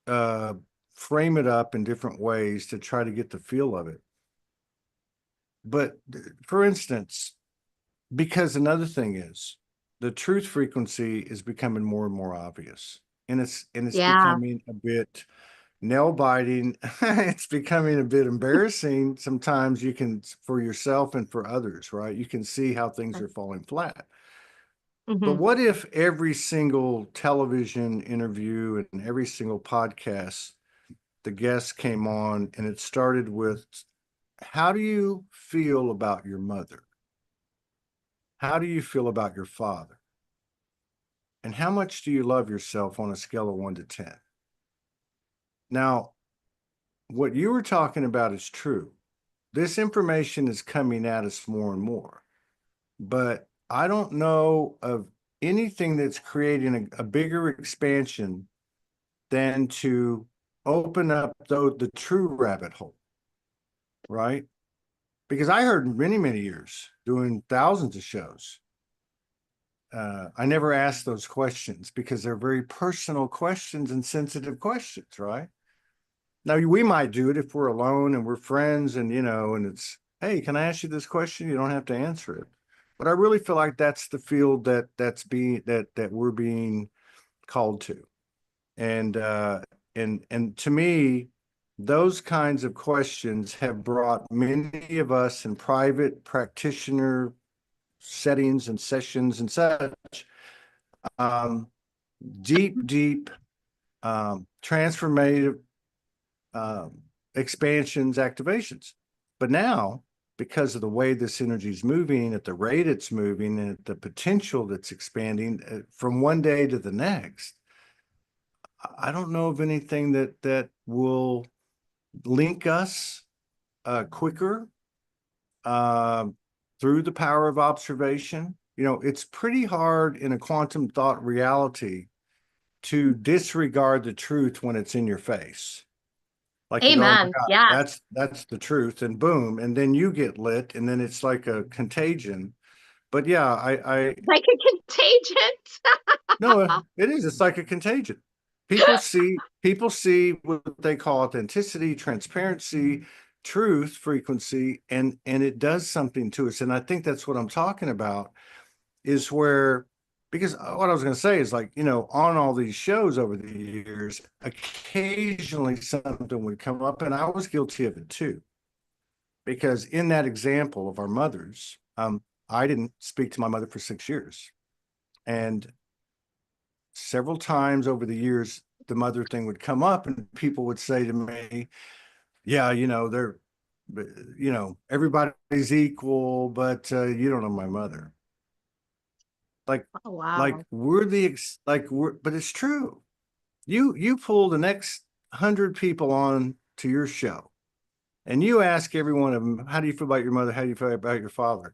uh frame it up in different ways to try to get the feel of it. But for instance, because another thing is the truth frequency is becoming more and more obvious. And it's Yeah. becoming a bit nail biting. It's becoming a bit embarrassing sometimes. You can, for yourself and for others, right? You can see how things are falling flat. But Hmm. what if every single television interview and every single podcast, the guest came on and it started with, how do you feel about your mother? How do you feel about your father? And how much do you love yourself on a scale of 1 to 10? Now, what you were talking about is true. This information is coming at us more and more, but I don't know of anything that's creating a bigger expansion than to open up the true rabbit hole, right? Because I heard many, many years doing thousands of shows. I never asked those questions because they're very personal questions and sensitive questions, right? Now, we might do it if we're alone and we're friends and, and it's, hey, can I ask you this question? You don't have to answer it. But I really feel like that's the field that we're being called to. And and to me, those kinds of questions have brought many of us in private practitioner settings and sessions and such, um, deep transformative um, expansions, activations. But now, because of the way this energy is moving, at the rate it's moving, and at the potential that's expanding from one day to the next, I don't know of anything that will link us quicker uh, through the power of observation. It's pretty hard in a quantum thought reality to disregard the truth when it's in your face. Like you go, oh my Amen. God, Yeah. that's the truth, and boom, and then you get lit, and then it's like a contagion. But yeah, I Like a contagion. no, it is. It's like a contagion. People see what they call authenticity, transparency, truth, frequency, and it does something to us. And I think that's what I'm talking about, is where, because what I was going to say is, like, on all these shows over the years, occasionally something would come up, and I was guilty of it too. Because in that example of our mothers, I didn't speak to my mother for 6 years. And several times over the years, the mother thing would come up, and people would say to me, yeah, they're, everybody's equal, but you don't know my mother. Like, Oh, wow. but it's true. You pull the next 100 people on to your show, and you ask every one of them, how do you feel about your mother? How do you feel about your father?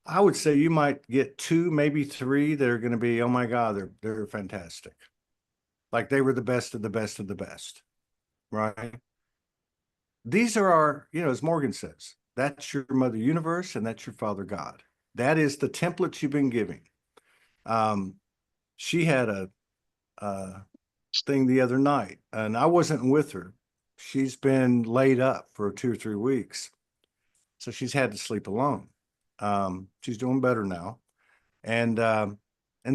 I would say you might get two, maybe three that are going to be, oh my God, they're fantastic. Like they were the best of the best of the best, right? These are our, as Morgan says, that's your mother universe and that's your father God. That is the template you've been giving. Um, she had a thing the other night, and I wasn't with her. She's been laid up for 2 or 3 weeks, so she's had to sleep alone. She's doing better now, and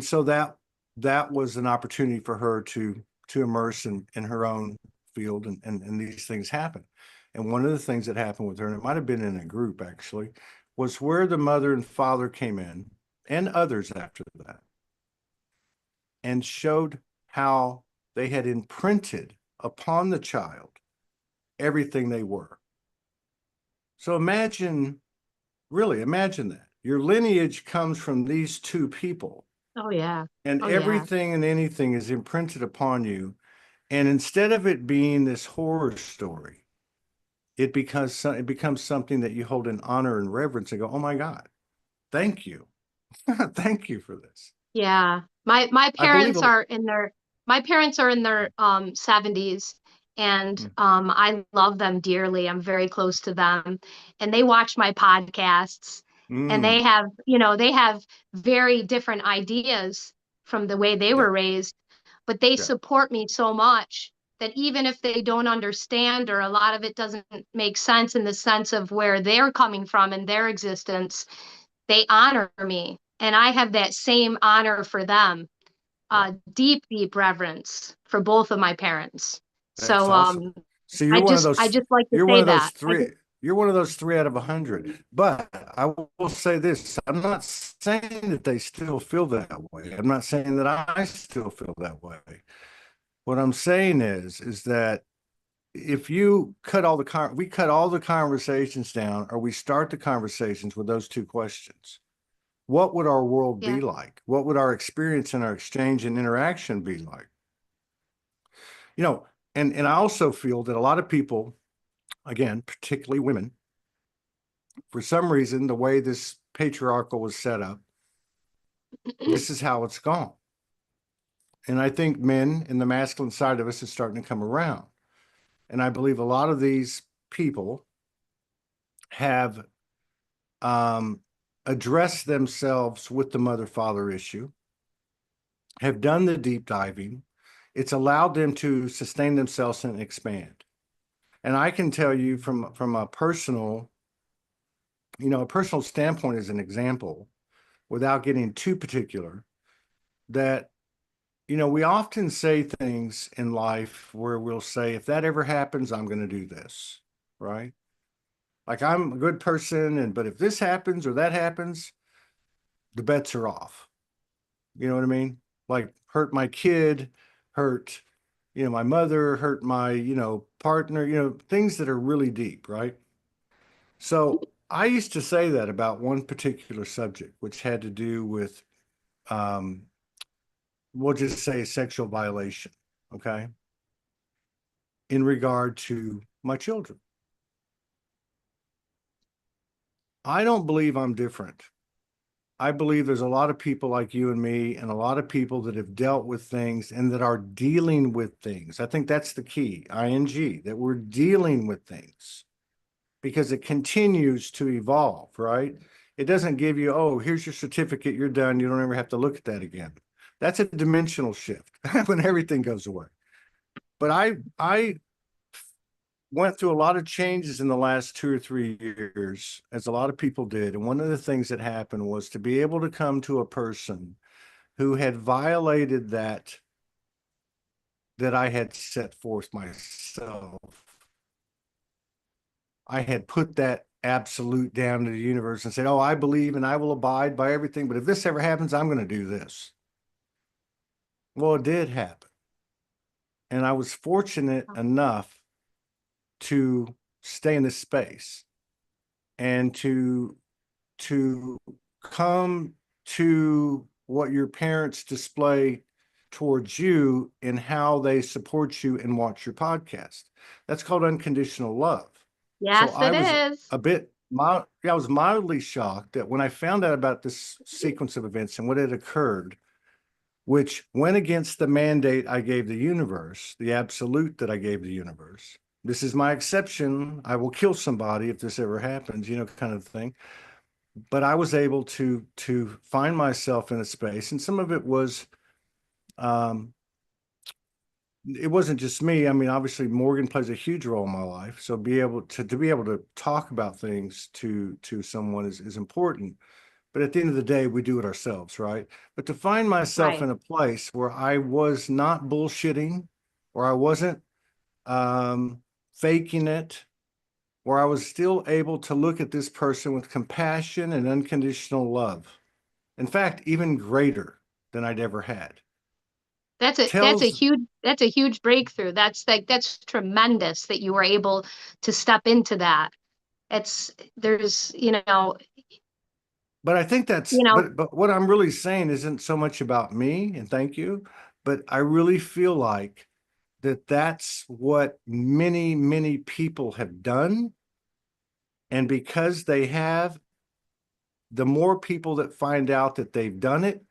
so that was an opportunity for her to immerse in her own field, and these things happen. And one of the things that happened with her, and it might have been in a group actually, was where the mother and father came in, and others after that, and showed how they had imprinted upon the child everything they were. So really imagine that. Your lineage comes from these two people, Oh, yeah. and Oh, yeah. everything and anything is imprinted upon you. And instead of it being this horror story, it becomes something that you hold in honor and reverence and go, oh my God, thank you. Thank you for this. Yeah. My I believe parents are in their my parents are in their 70s, and mm, I love them dearly. I'm very close to them, and they watch my podcasts, and mm, they have very different ideas from the way they yeah, were raised, but they yeah, support me so much that even if they don't understand, or a lot of it doesn't make sense in the sense of where they're coming from in their existence, they honor me, and I have that same honor for them. yeah. Deep, deep reverence for both of my parents. That's So awesome. So I just like to you're one say of those that. three. You're one of those 3 out of 100. But I will say this: I'm not saying that they still feel that way. I'm not saying that I still feel that way. What I'm saying is that if you we cut all the conversations down, or we start the conversations with those two questions. What would our world Yeah, be like? What would our experience and our exchange and interaction be like? You know, and I also feel that a lot of people, again, particularly women, for some reason, the way this patriarchal was set up, this is how it's gone. And I think men in the masculine side of us is starting to come around. And I believe a lot of these people have addressed themselves with the mother father issue, have done the deep diving. It's allowed them to sustain themselves and expand. And I can tell you from a personal standpoint as an example, without getting too particular, that we often say things in life where we'll say, if that ever happens, I'm going to do this, right? Like I'm a good person, but if this happens or that happens, the bets are off. You know what I mean? Like hurt my kid, hurt, my mother, hurt my, partner, things that are really deep, right? So I used to say that about one particular subject, which had to do with, um, we'll just say sexual violation, okay, in regard to my children. I don't believe I'm different. I believe there's a lot of people like you and me, and a lot of people that have dealt with things and that are dealing with things. I think that's the key, ing, that we're dealing with things because it continues to evolve, right? It doesn't give you, oh, here's your certificate, you're done, you don't ever have to look at that again. That's a dimensional shift when everything goes away. But I went through a lot of changes in the last 2 or 3 years, as a lot of people did. And one of the things that happened was to be able to come to a person who had violated that I had set forth myself. I had put that absolute down to the universe and said, oh, I believe and I will abide by everything. But if this ever happens, I'm going to do this. Well, it did happen. And I was fortunate enough to stay in this space and to come to what your parents display towards you in how they support you and watch your podcast. That's called unconditional love. So Yes, I it was is. a bit I was mildly shocked that when I found out about this sequence of events and what had occurred, which went against the mandate I gave the universe, the absolute that I gave the universe. This is my exception. I will kill somebody if this ever happens, kind of thing. But I was able to find myself in a space, and some of it was um, it wasn't just me. I mean, obviously Morgan plays a huge role in my life. So be able to talk about things to someone is important. But at the end of the day, we do it ourselves, right? But to find myself Right. in a place where I was not bullshitting, where I wasn't faking it, where I was still able to look at this person with compassion and unconditional love. In fact, even greater than I'd ever had. Tells That's a huge breakthrough. That's tremendous that you were able to step into that. It's there's But I think that's you know but what I'm really saying isn't so much about me, and thank you, but I really feel like that's what many, many people have done. And because they have, the more people that find out that they've done it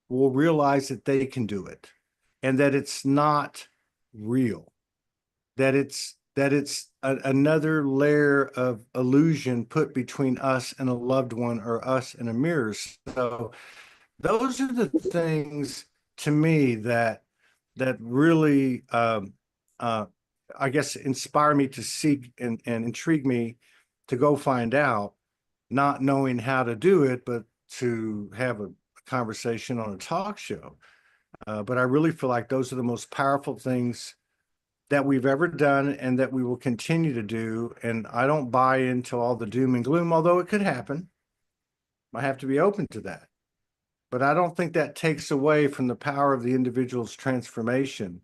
will realize that they can do it and that it's not real, that it's another layer of illusion put between us and a loved one or us and a mirror. So those are the things to me that really uh, I guess inspire me to seek and intrigue me to go find out, not knowing how to do it, but to have a conversation on a talk show. But I really feel like those are the most powerful things that we've ever done and that we will continue to do. And I don't buy into all the doom and gloom, although it could happen. I have to be open to that. But I don't think that takes away from the power of the individual's transformation,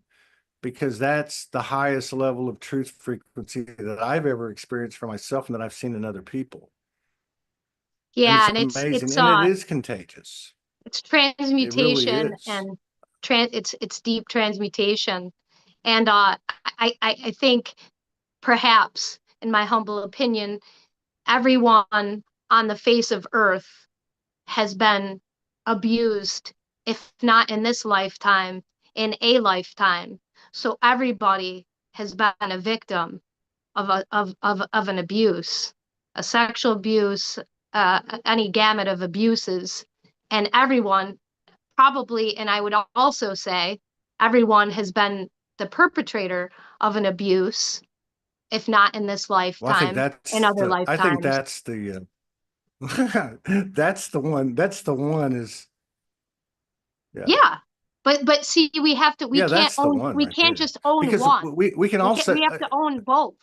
because that's the highest level of truth frequency that I've ever experienced for myself and that I've seen in other people. And yeah, it's and amazing. And it is contagious. it's It really transmutation is. and it's deep transmutation. And I think perhaps, in my humble opinion, everyone on the face of Earth has been abused, if not in this lifetime, in a lifetime. So everybody has been a victim of an abuse, a sexual abuse, any gamut of abuses. And everyone probably, and I would also say, everyone has been the perpetrator of an abuse, if not in this Well, I think lifetime, in other I think lifetimes. that's the that's the one. That's the one is yeah. Yeah. But see, Yeah, that's the one we right can't there. just own Because one. we can also We have to own both.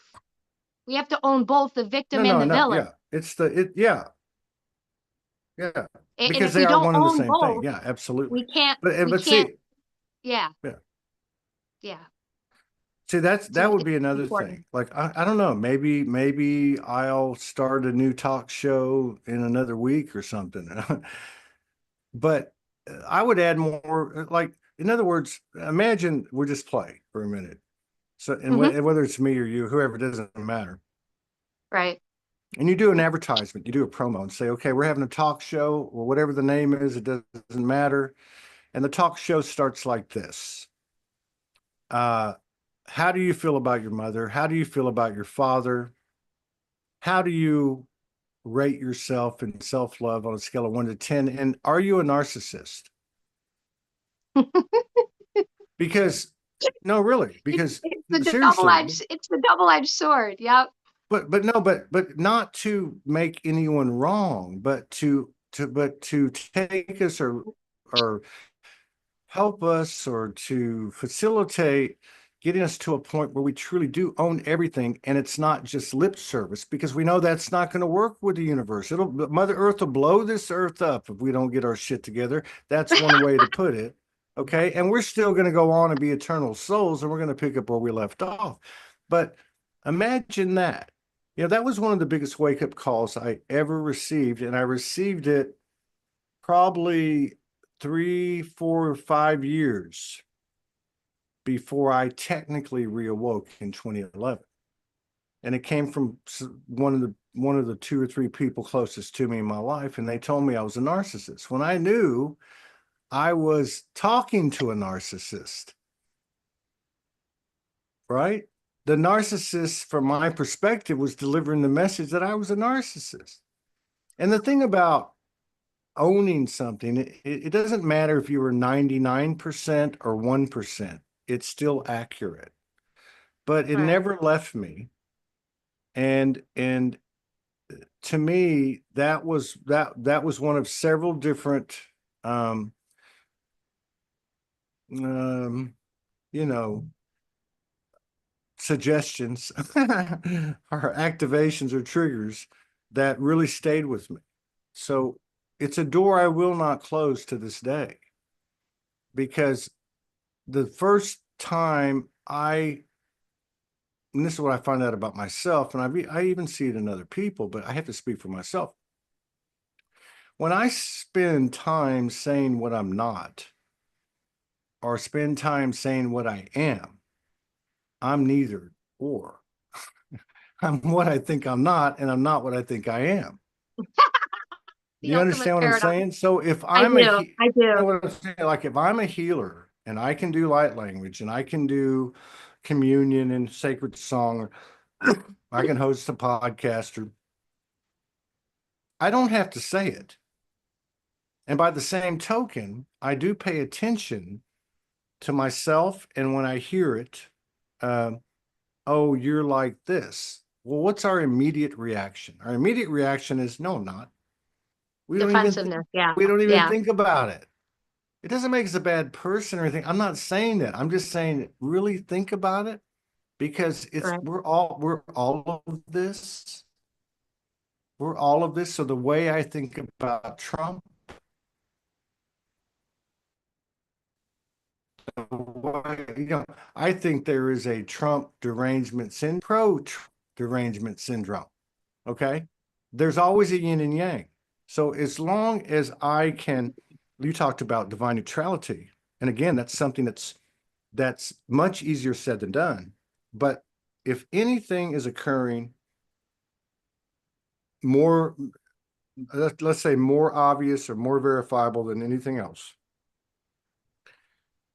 We have to own both the no, victim and no, the no, villain. yeah. It's the it yeah, yeah. And Because if they we are don't one and the own same thing. both, Yeah, absolutely. we can't But we but can't see, yeah, yeah. yeah. See, that would It's be another important. thing. Like I don't know, maybe I'll start a new talk show in another week or something. But I would add more like in other words, imagine we're just play for a minute. So and Hmm. whether it's me or you, whoever, it doesn't matter. Right. And you do an advertisement, you do a promo and say, okay, we're having a talk show or whatever the name is, it doesn't matter. And the talk show starts like this. Uh, how do you feel about your mother? How do you feel about your father? How do you rate yourself in self-love on a scale of 1 to 10? And are you a narcissist? Because no, really, because seriously, It's the double-edged sword. Yep. but no, but not to make anyone wrong, but to take us or help us or to facilitate getting us to a point where we truly do own everything and it's not just lip service, because we know that's not going to work with the universe. It'll Mother Earth will blow this earth up if we don't get our shit together. That's one way to put it. Okay, and we're still going to go on and be eternal souls and we're going to pick up where we left off. But imagine that. That was one of the biggest wake up calls I ever received, and I received it probably 3, 4, 5 years before I technically reawoke in 2011. And it came from one of the 2 or 3 people closest to me in my life, and they told me I was a narcissist when I knew I was talking to a narcissist, right? The narcissist, from my perspective, was delivering the message that I was a narcissist. And the thing about owning something, it doesn't matter if you were 99% or 1%, it's still accurate. But it Right. never left me. And to me, that was one of several different um um you know suggestions or activations or triggers that really stayed with me. So it's a door I will not close to this day, because the first time and this is what I find out about myself, and I even see it in other people, but I have to speak for myself. When I spend time saying what I'm not, or spend time saying what I am, I'm neither or. I'm what I think I'm not, and I'm not what I think I am. Do The you ultimate understand what I'm paradox. saying? So if I I'm do. I you know do. what I'm saying? Like if I'm a healer and I can do light language and I can do communion and sacred song, or I can host a podcast, or I don't have to say it. And by the same token, I do pay attention to myself. And when I hear it, um, oh, you're like this. Well, what's our immediate reaction? Our immediate reaction is, no, I'm not. We don't even think, Defensiveness. Yeah. we don't even Yeah. think about it. It doesn't make us a bad person or anything. I'm not saying that. I'm just saying really think about it, because Right. we're all of this. We're all of this. So the way I think about Trump, I think there is a Trump derangement syndrome, derangement syndrome. Okay. There's always a yin and yang. So as long as I can, you talked about divine neutrality. And again, that's something that's much easier said than done. But if anything is occurring more, let's say more obvious or more verifiable than anything else,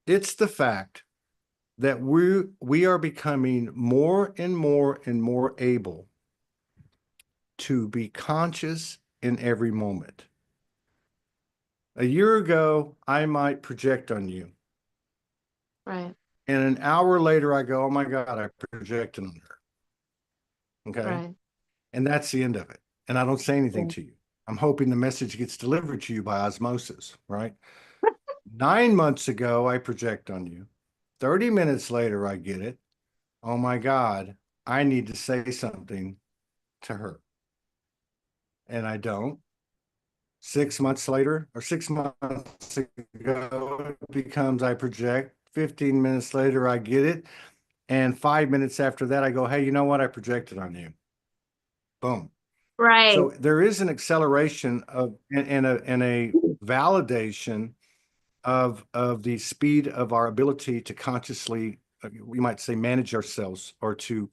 it's the fact that we are becoming more and more and more able to be conscious in every moment. A year ago, I might project on you. Right. And an hour later, I go, oh my God, I projected on her. Okay. Right. And that's the end of it. And I don't say anything Yeah. to you. I'm hoping the message gets delivered to you by osmosis, right? 9 months ago, I project on you. 30 minutes later, I get it. Oh my God, I need to say something to her. And I don't. 6 months later, or 6 months ago, it becomes I project. 15 minutes later, I get it. And 5 minutes after that, I go, hey, you know what? I projected on you. Boom. Right. So there is an acceleration of and a validation of the speed of our ability to consciously, we might say, manage ourselves, or to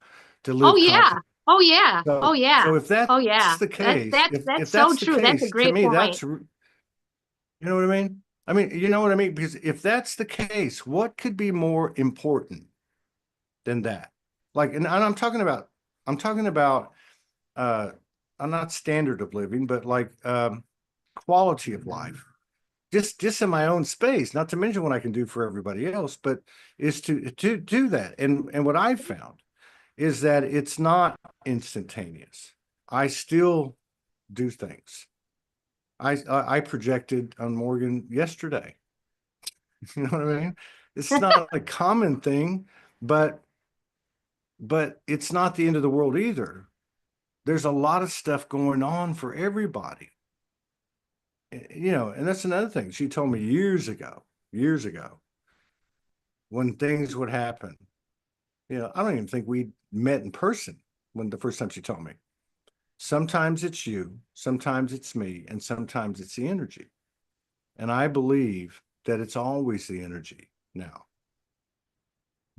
Oh live yeah. consciously. Oh yeah. Oh So yeah. if Oh that's yeah. the That's case, that's if that's so that's the true. That's a case, to great me, point. you know what I mean? I mean, you know what I mean? Because if that's the case, what could be more important than that? Like, and I'm talking about uh I'm not standard of living, but like quality of life. Just in my own space, not to mention what I can do for everybody else, but is to do that. And what I've found is that it's not instantaneous. I still do things. I projected on Morgan yesterday. You know what I mean? It's not a common thing, but it's not the end of the world either. There's a lot of stuff going on for everybody. And that's another thing. She told me years ago, when things would happen. I don't even think we met in person when the first time she told me. Sometimes it's you, sometimes it's me, and sometimes it's the energy. And I believe that it's always the energy now.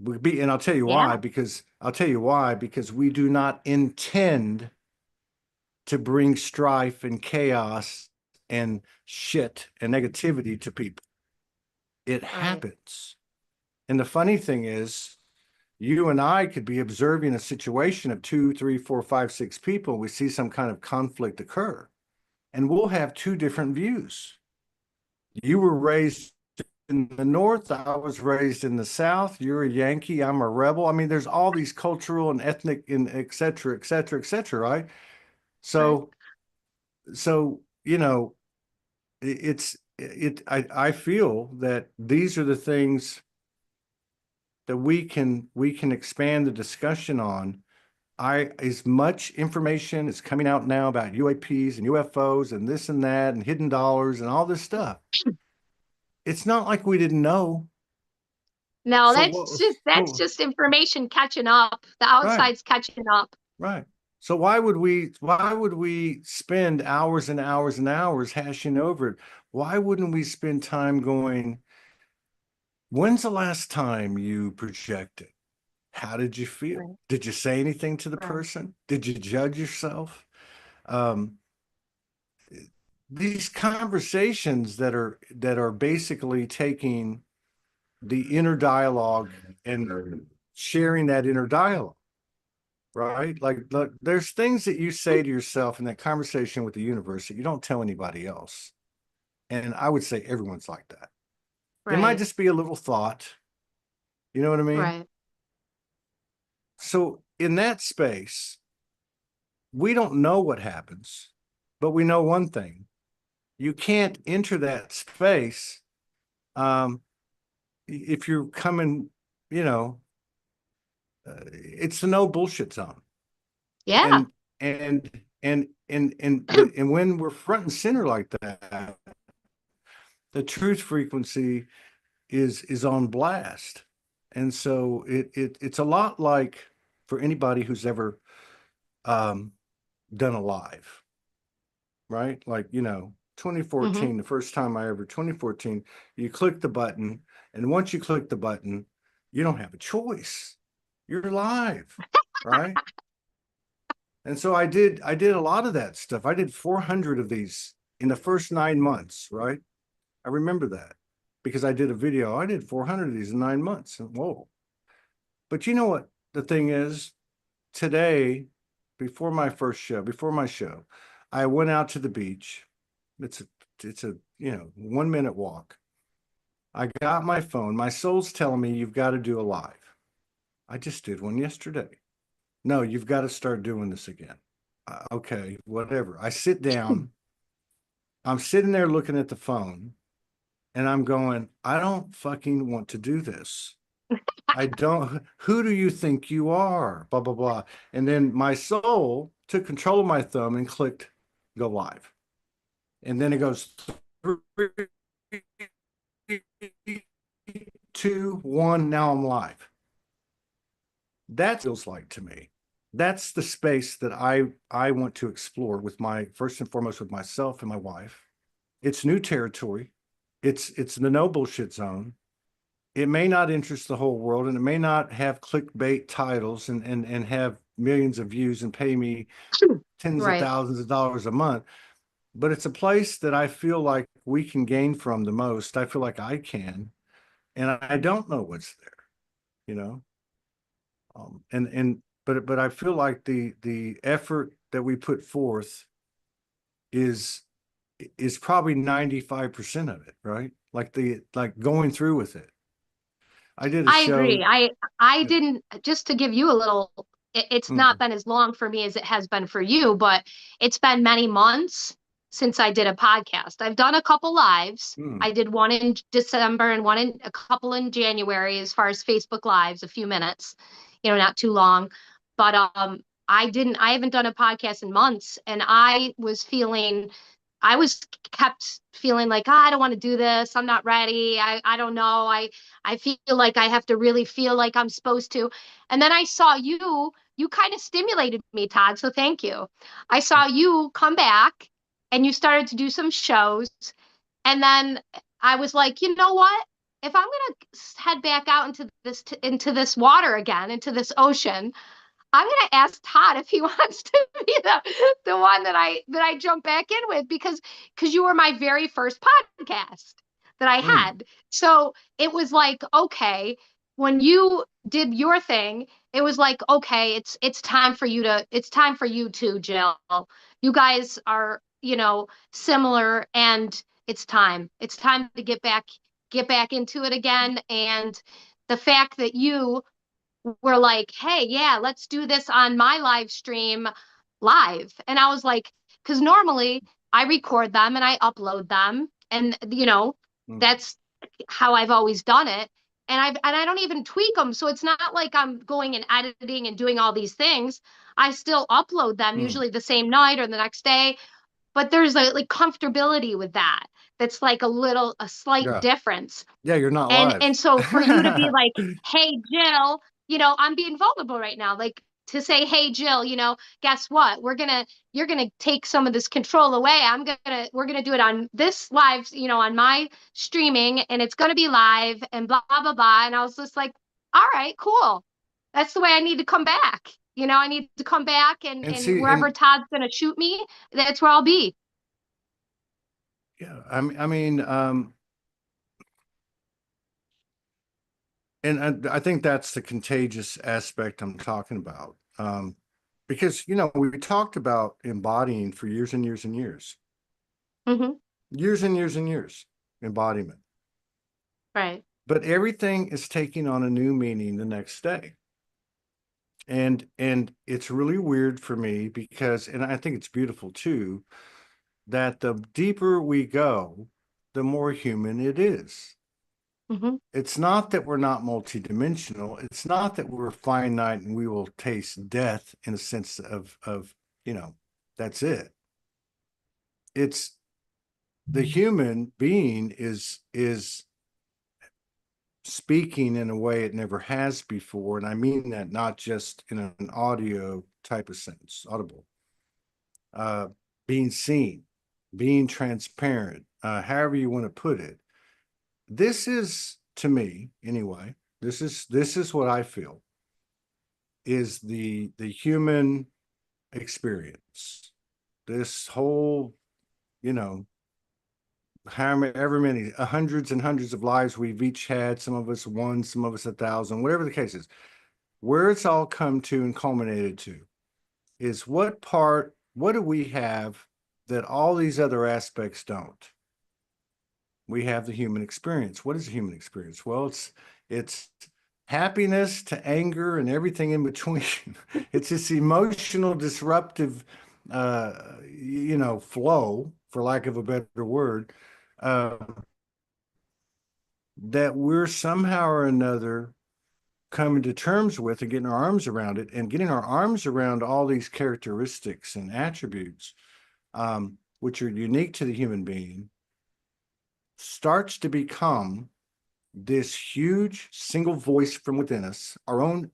And Yeah. I'll tell you why, because we do not intend to bring strife and chaos and shit and negativity to people. It Right. happens. And the funny thing is, you and I could be observing a situation of two, three, four, five, six people. We see some kind of conflict occur, and we'll have two different views. You were raised in the North. I was raised in the South. You're a Yankee. I'm a rebel. I mean, there's all these cultural and ethnic and et cetera, et cetera, et cetera, right? Right. So, I feel that these are the things that we can expand the discussion on. As much information is coming out now about UAPs and UFOs and this and that and hidden dollars and all this stuff. It's not like we didn't know. No, So that's what, just that's what just information catching up. The right, outside's catching up. right. So why would we spend hours and hours and hours hashing over it? Why wouldn't we spend time going, when's the last time you projected? How did you feel? Right. Did you say anything to the Right. person? Did you judge yourself? Um, these conversations that are basically taking the inner dialogue and sharing that inner dialogue, right? Like, look, there's things that you say to yourself in that conversation with the universe that you don't tell anybody else. And I would say everyone's like that. It might Right. just be a little thought. You know what I mean? Right. So in that space, we don't know what happens, but we know one thing. You can't enter that space um, if you're coming, you know, it's the no bullshit zone. Yeah. And and when we're front and center like that, the truth frequency is on blast. And so it's a lot like, for anybody who's ever um, done a live, right? Like, Hmm. 2014, the first time 2014, you click the button, and once you click the button, you don't have a choice. You're live, right? And so I did a lot of that stuff. I did 400 of these in the first 9 months, right? I remember that because I did a video. I did 400 of these in 9 months. And whoa. But you know what the thing is? Today, before my show, I went out to the beach. It's a 1 minute walk. I got my phone. My soul's telling me you've got to do a live. I just did one yesterday. No, you've got to start doing this again. Okay, whatever. I sit down. I'm sitting there looking at the phone, and I'm going, I don't fucking want to do this. I don't, who do you think you are? Blah, blah, blah. And then my soul took control of my thumb and clicked go live. And then it goes 3, 2, 1. Now I'm live. That feels like to me. That's the space that I want to explore with my, first and foremost, with myself and my wife. It's new territory. It's the no bullshit zone. It may not interest the whole world, and it may not have clickbait titles and have millions of views and pay me tens of Right. thousands of dollars a month, but it's a place that I feel like we can gain from the most. I feel like I can, and I don't know what's there, you know. But I feel like the effort that we put forth is is probably 95% of it, right? Like going through with it. I did a I show. agree. I didn't, just to give you a little, it's not Mhm. been as long for me as it has been for you, but it's been many months since I did a podcast. I've done a couple lives. Mm. I did one in December and one in a couple in January as far as Facebook lives, a few minutes, not too long. But I haven't done a podcast in months, and I was kept feeling like, I don't want to do this. I'm not ready. I don't know. I feel like I have to really feel like I'm supposed to. And then I saw you kind of stimulated me, Todd. So thank you. I saw you come back and you started to do some shows. And then I was like, you know what? If I'm gonna head back out into this water again, into this ocean, I'm gonna ask Todd if he wants to be the one that I jump back in with because you were my very first podcast that I Mm, had. So it was like, okay, when you did your thing, it was like, okay, it's time for you too, Jill. You guys are, similar, and it's time. It's time to get back into it again. And the fact that you were like, hey, yeah, let's do this on my live stream live. And I was like, because normally I record them and I upload them. And, mm. that's how I've always done it. And I don't even tweak them. So it's not like I'm going and editing and doing all these things. I still upload them Mm. usually the same night or the next day. But there's a like comfortability with that. That's like a slight Yeah. difference. Yeah, you're not And live. so for you to be like, hey, Jill, I'm being vulnerable right now. Like to say, hey, Jill, guess what? You're gonna take some of this control away. We're gonna do it on this live, on my streaming, and it's gonna be live and blah, blah, blah. And I was just like, all right, cool. That's the way I need to come back. I need to come back And and see, wherever and Todd's gonna shoot me, that's where I'll be. yeah, and I think that's the contagious aspect I'm talking about. Because, we talked about embodying for years and years and years, Hmm. years and years and years, embodiment. Right. But everything is taking on a new meaning the next day. And it's really weird for me because, and I think it's beautiful too, that the deeper we go, the more human it is. Hmm. It's not that we're not multidimensional. It's not that we're finite and we will taste death in a sense of, that's it. It's the human being is speaking in a way it never has before. And I mean that not just in an audio type of sense, audible, uh, being seen, being transparent, however you want to put it. This is, to me anyway, this is what I feel is the human experience. This whole, you know, however many hundreds and hundreds of lives we've each had, some of us one, some of us 1,000, whatever the case is, where it's all come to and culminated to is what do we have that all these other aspects don't? We have the human experience. What is the human experience? Well, it's happiness to anger and everything in between. It's this emotional disruptive flow, for lack of a better word, uh, that we're somehow or another coming to terms with and getting our arms around it and getting our arms around all these characteristics and attributes, which are unique to the human being, starts to become this huge single voice from within us, our own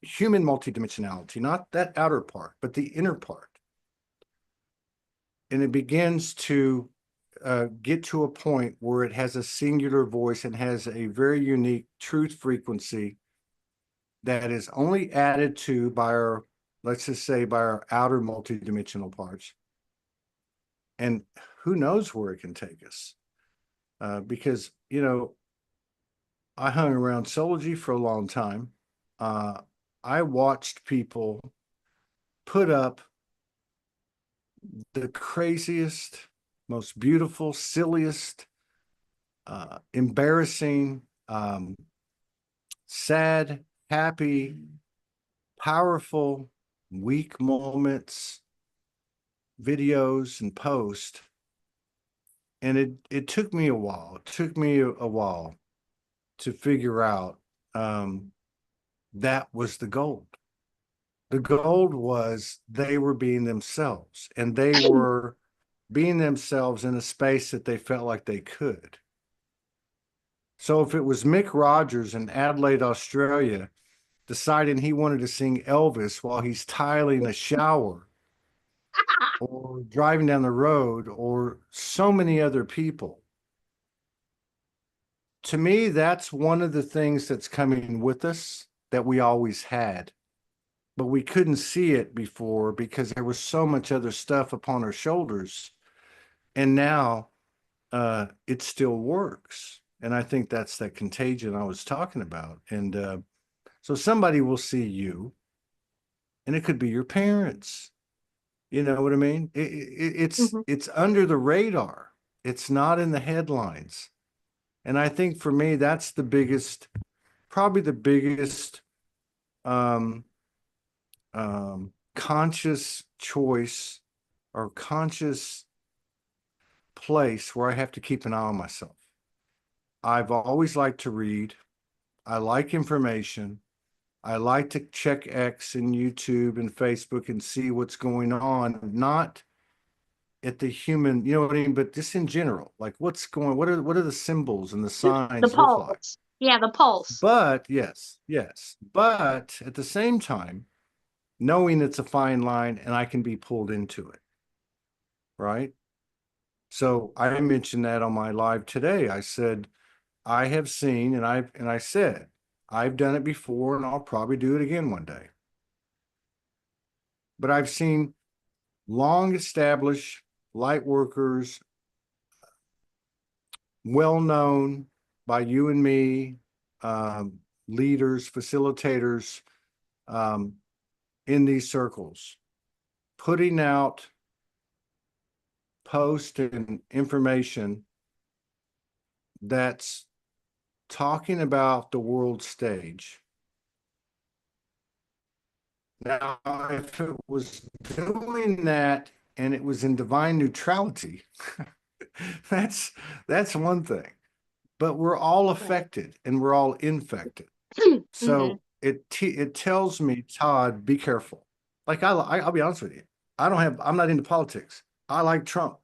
human multidimensionality, not that outer part, but the inner part. And it begins to get to a point where it has a singular voice and has a very unique truth frequency that is only added to by our, let's just say, by our outer multidimensional parts. And who knows where it can take us? Because, I hung around Sology for a long time. Uh, I watched people put up the craziest, most beautiful, silliest, embarrassing, sad, happy, powerful, weak moments, videos, and posts. And it took me a while. It took me a while to figure out that was the gold. The gold was they were being themselves and they were being themselves in a space that they felt like they could. So if it was Mick Rogers in Adelaide, Australia, deciding he wanted to sing Elvis while he's tiling a shower or driving down the road, or so many other people, to me, that's one of the things that's coming with us that we always had, but we couldn't see it before because there was so much other stuff upon our shoulders. And now it still works. And I think that's that contagion I was talking about. And so somebody will see you, and it could be your parents. You know what I mean? Mhm. It's under the radar. It's not in the headlines. And I think for me, that's the biggest, probably the biggest um, conscious choice or conscious place where I have to keep an eye on myself. I've always liked to read. I like information. I like to check X and YouTube and Facebook and see what's going on, not at the human, you know what I mean, but just in general, like what are the symbols and the The signs look like? pulse. Yeah, the pulse. But yes, yes. But at the same time, knowing it's a fine line and I can be pulled into it, right? So I mentioned that on my live today. I said, I have seen and I said, I've done it before and I'll probably do it again one day. But I've seen long established light workers, well known by you and me, um, leaders, facilitators um, in these circles, putting out post and information that's talking about the world stage. Now, if it was doing that and it was in divine neutrality, that's that's one thing. But we're all Right. affected and we're all infected. Hmm. So it tells me, Todd, be careful. Like I'll be honest with you. I'm not into politics. I like Trump,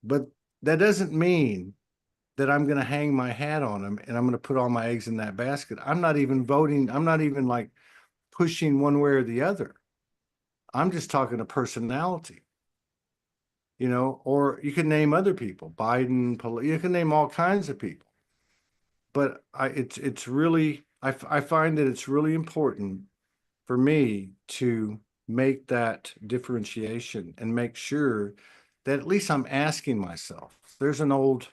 but that doesn't mean that I'm going to hang my hat on him and I'm going to put all my eggs in that basket. I'm not even voting. I'm not even like pushing one way or the other. I'm just talking to personality, or you can name other people, Biden, you can name all kinds of people. But it's really, I find that it's really important for me to make that differentiation and make sure that at least I'm asking myself. There's an old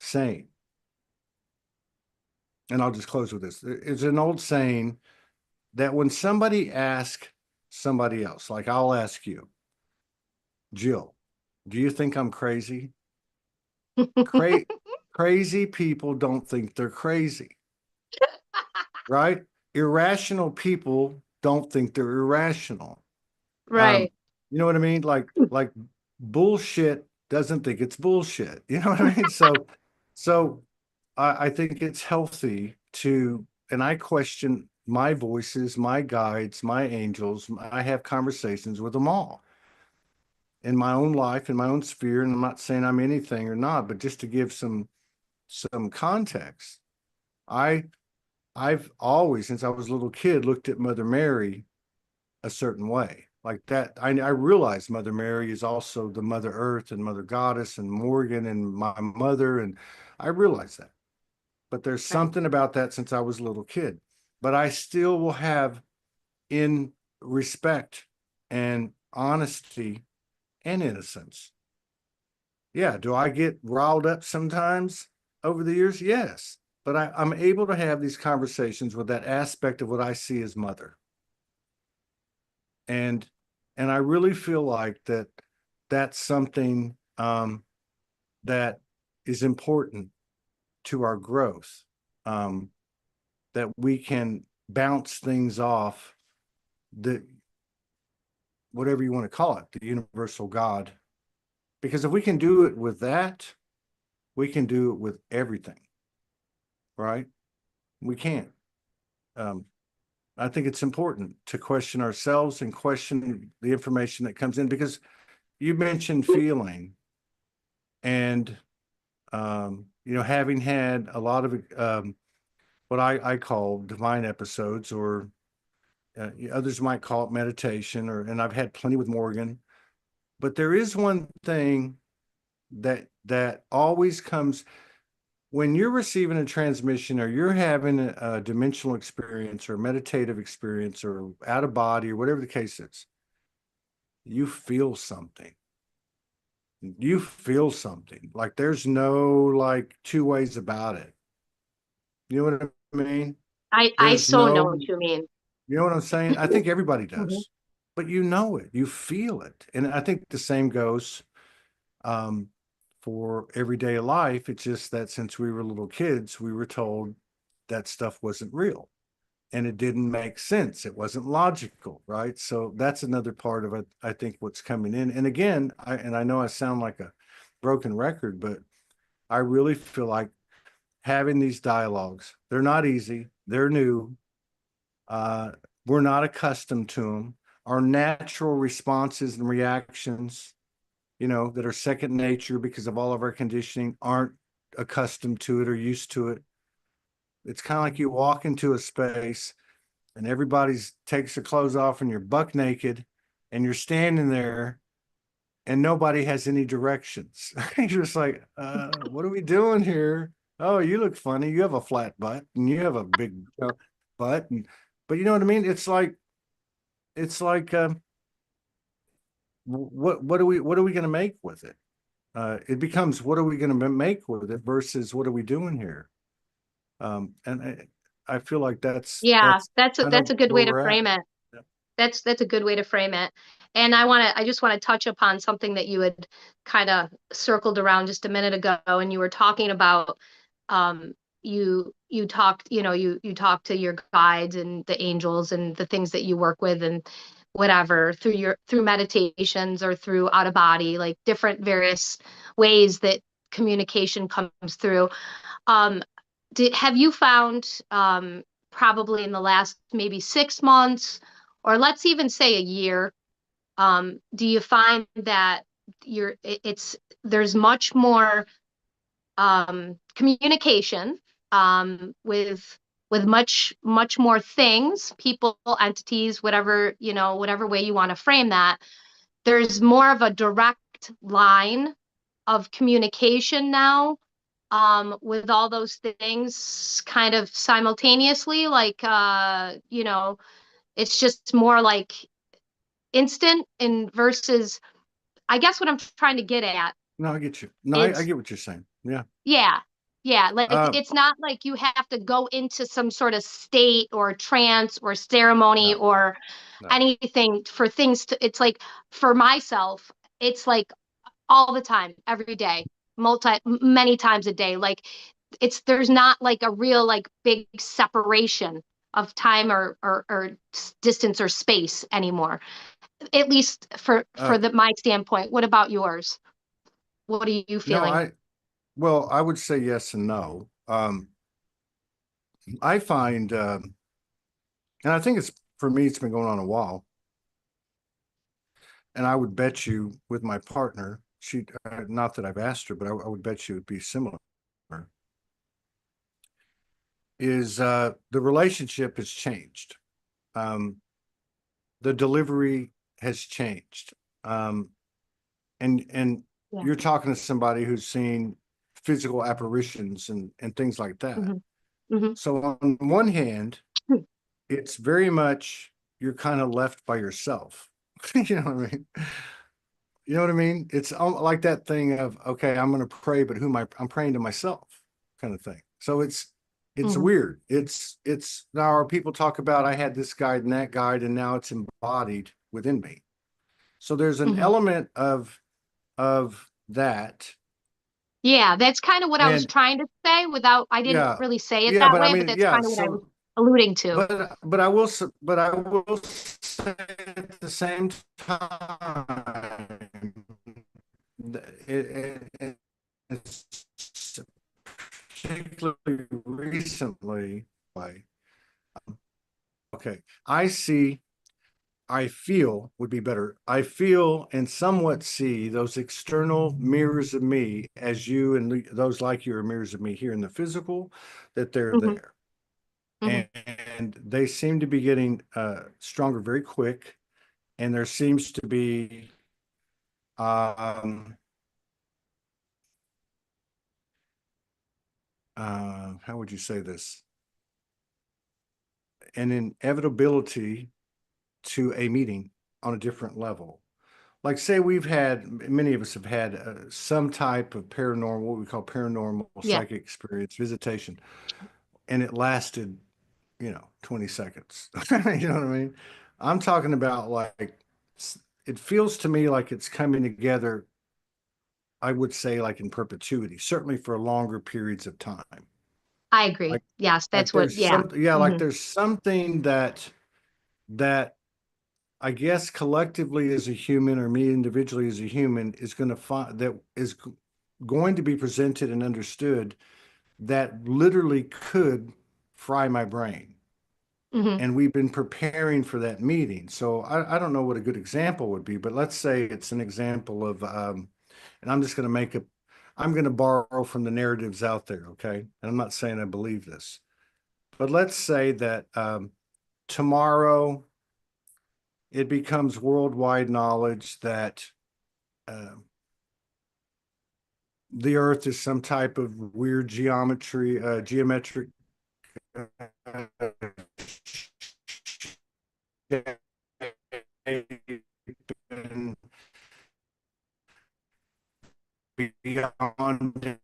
saying, and I'll just close with this. It's an old saying that when somebody asks somebody else, like I'll ask you, Jill, do you think I'm crazy? Cra- Crazy people don't think they're crazy, right? Irrational people don't think they're irrational. Um, Right. you know what I mean? Like bullshit doesn't think it's bullshit. You know what I mean? So I think it's healthy to, and I question my voices, my guides, my angels. I have conversations with them all in my own life, in my own sphere. And I'm not saying I'm anything or not, but just to give some context. I I've always, since I was a little kid, looked at Mother Mary a certain way. Like that, I realize Mother Mary is also the Mother Earth and Mother Goddess and Morgan and my mother, and I realize that. But there's Right. something about that since I was a little kid. But I still will have in respect and honesty and innocence. Yeah, do I get riled up sometimes over the years? Yes. But I'm able to have these conversations with that aspect of what I see as mother. And and I really feel like that's something that is important to our growth. Um, that we can bounce things off the whatever you want to call it, the universal God. Because if we can do it with that, we can do it with everything, right? We can. Um, I think it's important to question ourselves and question the information that comes in because you mentioned feeling and having had a lot of what I call divine episodes, or others might call it meditation, and I've had plenty with Morgan. But there is one thing that always comes. when you're receiving a transmission or you're having a dimensional experience or meditative experience or out of body or whatever the case is, you feel something. You feel something. Like there's no like two ways about it. You know what I mean? I There's so know no, what you mean. you know what I'm saying? I think everybody Mhm. does, but you know it, you feel it. And I think the same goes um, for everyday life. It's just that since we were little kids, we were told that stuff wasn't real and it didn't make sense. It wasn't logical, right? So that's another part of it, I think, what's coming in. And again, I know I sound like a broken record, but I really feel like having these dialogues, they're not easy, they're new. Uh, we're not accustomed to them. Our natural responses and reactions, you know, that are second nature because of all of our conditioning, aren't accustomed to it or used to it. It's kind of like you walk into a space and everybody's takes their clothes off and you're buck naked and you're standing there and nobody has any directions. You're just like, what are we doing here? Oh, you look funny. You have a flat butt and you have a big butt. And, but you know what I mean? It's like, what are we going to make with it? It becomes, what are we going to make with it versus what are we doing here? And I feel like Yeah, that's kind that's of a good where way to we're at. frame it. That's a good way to frame it. And I just want to touch upon something that you had kind of circled around just a minute ago, and you were talking about um you talked, you talked to your guides and the angels and the things that you work with and whatever through meditations or through out of body, like different various ways that communication comes through. Um, have you found probably in the last maybe 6 months, or let's even say a year, do you find that it's there's much more communication with much more things, people, entities, whatever, whatever way you want to frame that. There's more of a direct line of communication now, with all those things kind of simultaneously, like it's just more like instant and versus, I guess what I'm trying to get at No, I get you. No, I is, get what you're saying. Yeah. yeah, yeah, like Uh, it's not like you have to go into some sort of state or trance or ceremony no, or no. anything for things to, it's like for myself, it's like all the time, every day, many times a day. Like there's not like a real like big separation of time or distance or space anymore. At least for Uh, the my standpoint. What about yours? What are you no, feeling? well, I would say yes and no. I find, and I think it's for me, it's been going on a while. And I would bet you with my partner, not that I've asked her, but I would bet you it'd be similar. Is the relationship has changed. Um, the delivery has changed. Um, and Yeah. you're talking to somebody who's seen physical apparitions and things like that. Hmm. Hmm. So on one hand, it's very much you're kind of left by yourself. You know what I mean? You know what I mean? It's like that thing of, okay, I'm going to pray, but I'm praying to myself kind of thing. So it's Hmm. weird. It's now our people talk about I had this guide and that guide, and now it's embodied within me. So there's an Hmm. element of that. Yeah, that's kind of what I was And trying to say without, I didn't yeah, really say it yeah, that but I way, but mean, that's yeah. kind of what I was So, alluding to. but I will say at the same time, it's particularly recently. Like, okay, I feel would be better. I feel and somewhat see those external mirrors of me as you and those like you are mirrors of me here in the physical, that they're Hmm. there. Hmm. And they seem to be getting stronger very quick. And there seems to be um, how would you say this? An inevitability to a meeting on a different level. Like, say we've had, many of us have had some type of paranormal, what we call paranormal Yeah, psychic experience, visitation, and it lasted, 20 seconds. You know what I mean? I'm talking about like, it feels to me like it's coming together, I would say, like in perpetuity, certainly for longer periods of time. I agree. Like, Yes, like that's what, there's yeah. some, yeah, like Hmm. there's something that I guess collectively as a human, or me individually as a human, is going to find that is going to be presented and understood that literally could fry my brain. Hmm. And we've been preparing for that meeting. So I don't know what a good example would be, but let's say it's an example of, and I'm just going to I'm going to borrow from the narratives out there, okay? And I'm not saying I believe this, but let's say that tomorrow it becomes worldwide knowledge that uh, the Earth is some type of weird geometric beyond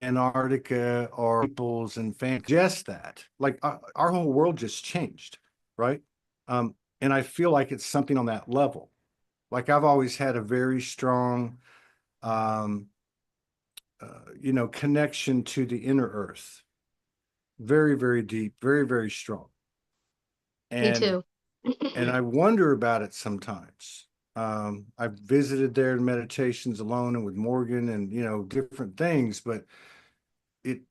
Antarctica or peoples and fans. Just that, like our whole world just changed, right? And I feel like it's something on that level. Like I've always had a very strong um, connection to the inner earth. Very, very deep, very, very strong. Me And too. and I wonder about it sometimes. I've visited there in meditations alone and with Morgan and different things, but it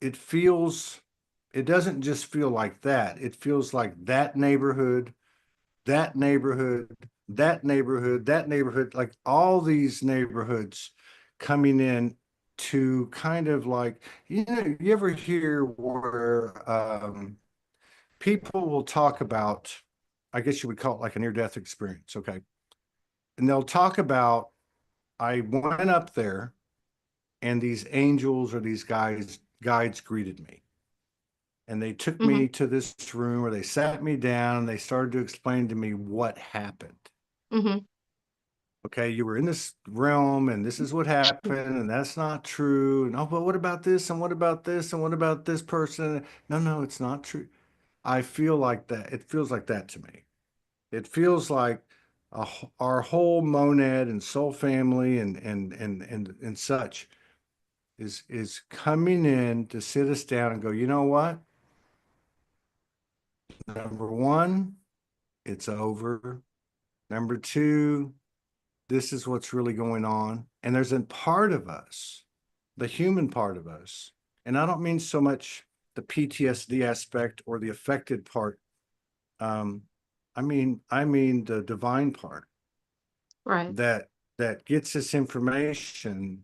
doesn't just feel like that. It feels like that neighborhood, that neighborhood, that neighborhood, that neighborhood, like all these neighborhoods coming in to kind of like, you ever hear where people will talk about, I guess you would call it like a near-death experience, okay? And they'll talk about, I went up there and these angels or these guides greeted me. And they took Hmm. me to this room where they sat me down and they started to explain to me what happened. Hmm. Okay, you were in this realm and this is what happened, and that's not true. And oh, but what about this? And what about this? And what about this person? No, no, it's not true. I feel like that. It feels like that to me. It feels like our whole monad and soul family and such is coming in to sit us down and go, you know what? Number one, it's over. Number two, this is what's really going on. And there's a part of us, the human part of us, and I don't mean so much the PTSD aspect or the affected part. Um, I mean the divine part Right. that gets this information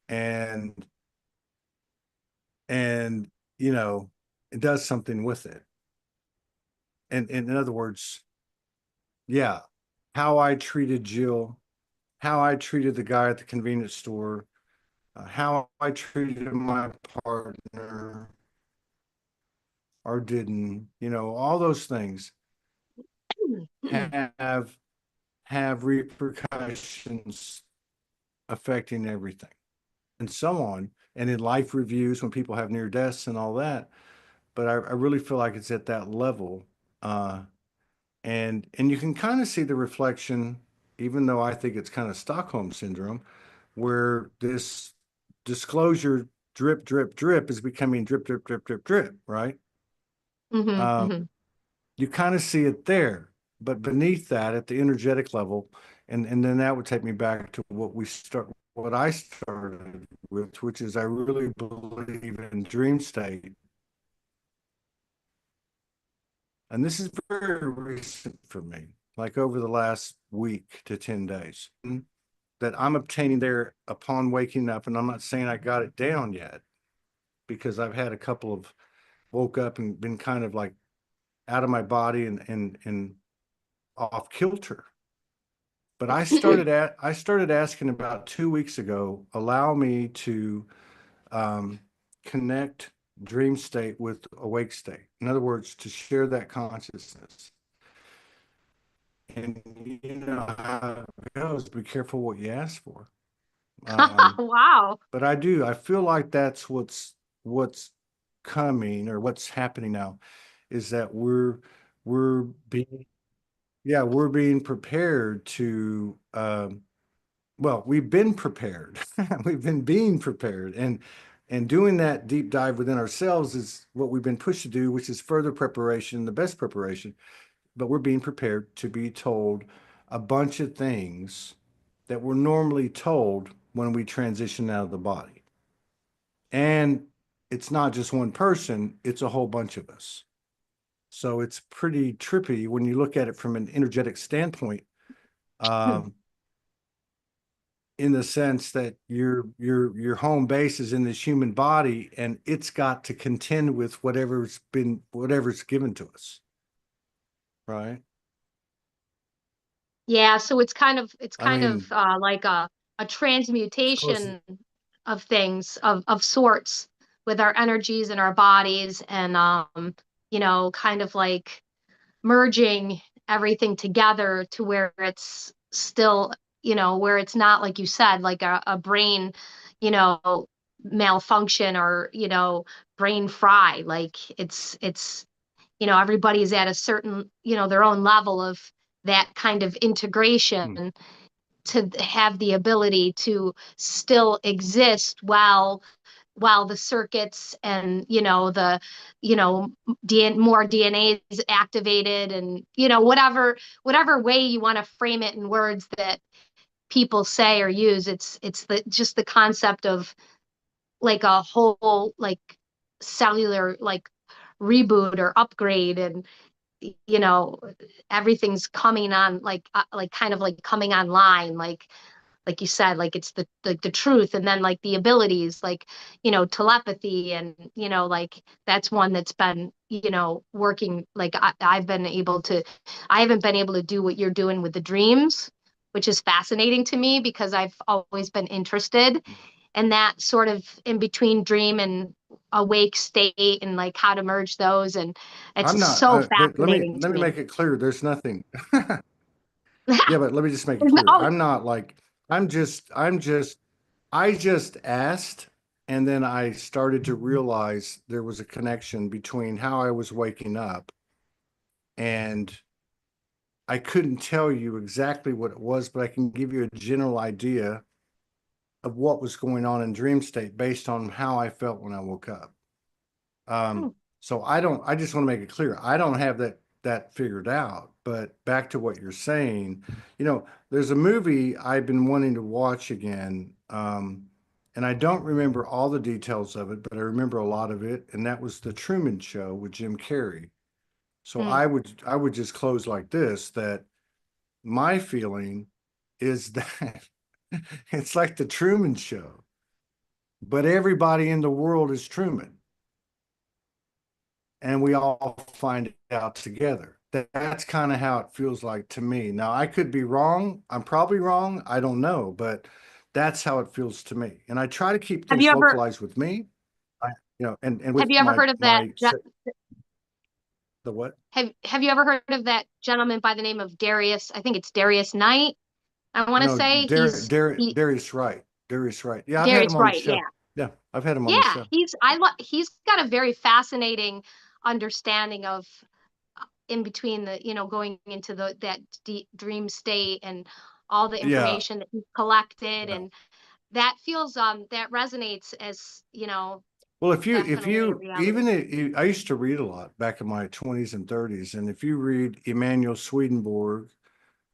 and and it does something with it. And in other words, yeah, how I treated Jill, how I treated the guy at the convenience store, how I treated my partner or didn't, all those things have repercussions affecting everything and so on. And in life reviews, when people have near deaths and all that, but I really feel like it's at that level. And you can kind of see the reflection, even though I think it's kind of Stockholm syndrome, where this disclosure drip, drip, drip is becoming drip, drip, drip, drip, drip, right? Hmm. Um, Hmm. you kind of see it there, but beneath that, at the energetic level, and then that would take me back to what I started with, which is I really believe in dream state. And this is very recent for me, like over the last week to 10 days, that I'm obtaining there upon waking up. And I'm not saying I got it down yet because I've had a couple of woke up and been kind of like out of my body and off kilter. But I started asking about 2 weeks ago, allow me to um, connect dream state with awake state. In other words, to share that consciousness. And you know how it goes, be careful what you ask for. Wow. But I feel like that's what's coming or what's happening now is that we're being yeah, we're being prepared to well, we've been prepared. We've been being prepared. And doing that deep dive within ourselves is what we've been pushed to do, which is further preparation, the best preparation. But we're being prepared to be told a bunch of things that we're normally told when we transition out of the body. And it's not just one person, it's a whole bunch of us. So it's pretty trippy when you look at it from an energetic standpoint, um, in the sense that your home base is in this human body and it's got to contend with whatever's given to us, right? Yeah, so it's I kind of mean, like a it's close. transmutation of things of sorts with our energies and our bodies and kind of like merging everything together to where it's still, where it's not like you said, like a brain, you know, malfunction or, brain fry. Like it's everybody's at a certain, their own level of that kind of integration Hmm. to have the ability to still exist while the circuits and the more DNA is activated and whatever way you want to frame it in words that people say or use, it's the just the concept of like a whole like cellular like reboot or upgrade and you know everything's coming on like kind of like coming online like you said, like it's the truth, and then like the abilities, like telepathy, and like that's one that's been working. Like I've been able to, I haven't been able to do what you're doing with the dreams, which is fascinating to me because I've always been interested in that sort of in between dream and awake state and like how to merge those, and it's I'm not, so let me fascinating to let me me. make it clear. There's nothing. Yeah, but let me just make it clear. No, I'm not like I just asked, and then I started to realize there was a connection between how I was waking up, and I couldn't tell you exactly what it was, but I can give you a general idea of what was going on in dream state based on how I felt when I woke up. So I just want to make it clear. I don't have that figured out, but back to what you're saying, there's a movie I've been wanting to watch again. And I don't remember all the details of it, but I remember a lot of it, and that was The Truman Show with Jim Carrey. So Hmm. I would just close like this, that my feeling is that it's like the Truman Show, but everybody in the world is Truman, and we all find it out together. That's kind of how it feels like to me. Now, I could be wrong. I'm probably wrong. I don't know, but that's how it feels to me. And I try to keep have you things ever localized with me, I, and have with you ever heard of that the what? have you ever heard of that gentleman by the name of Darius? I think it's Darius Knight. I want to No, say Darius Wright. Darius Wright. Yeah, I've had Darius him on the Wright. Yeah. show. Yeah, I've had him on the Yeah, show. he's got a very fascinating understanding of in between the, going into that dream state and all the Yeah, information that he's collected, yeah. and that feels that resonates as, Well, if definitely a you reality. even I used to read a lot back in my 20s and 30s, and if you read Emanuel Swedenborg,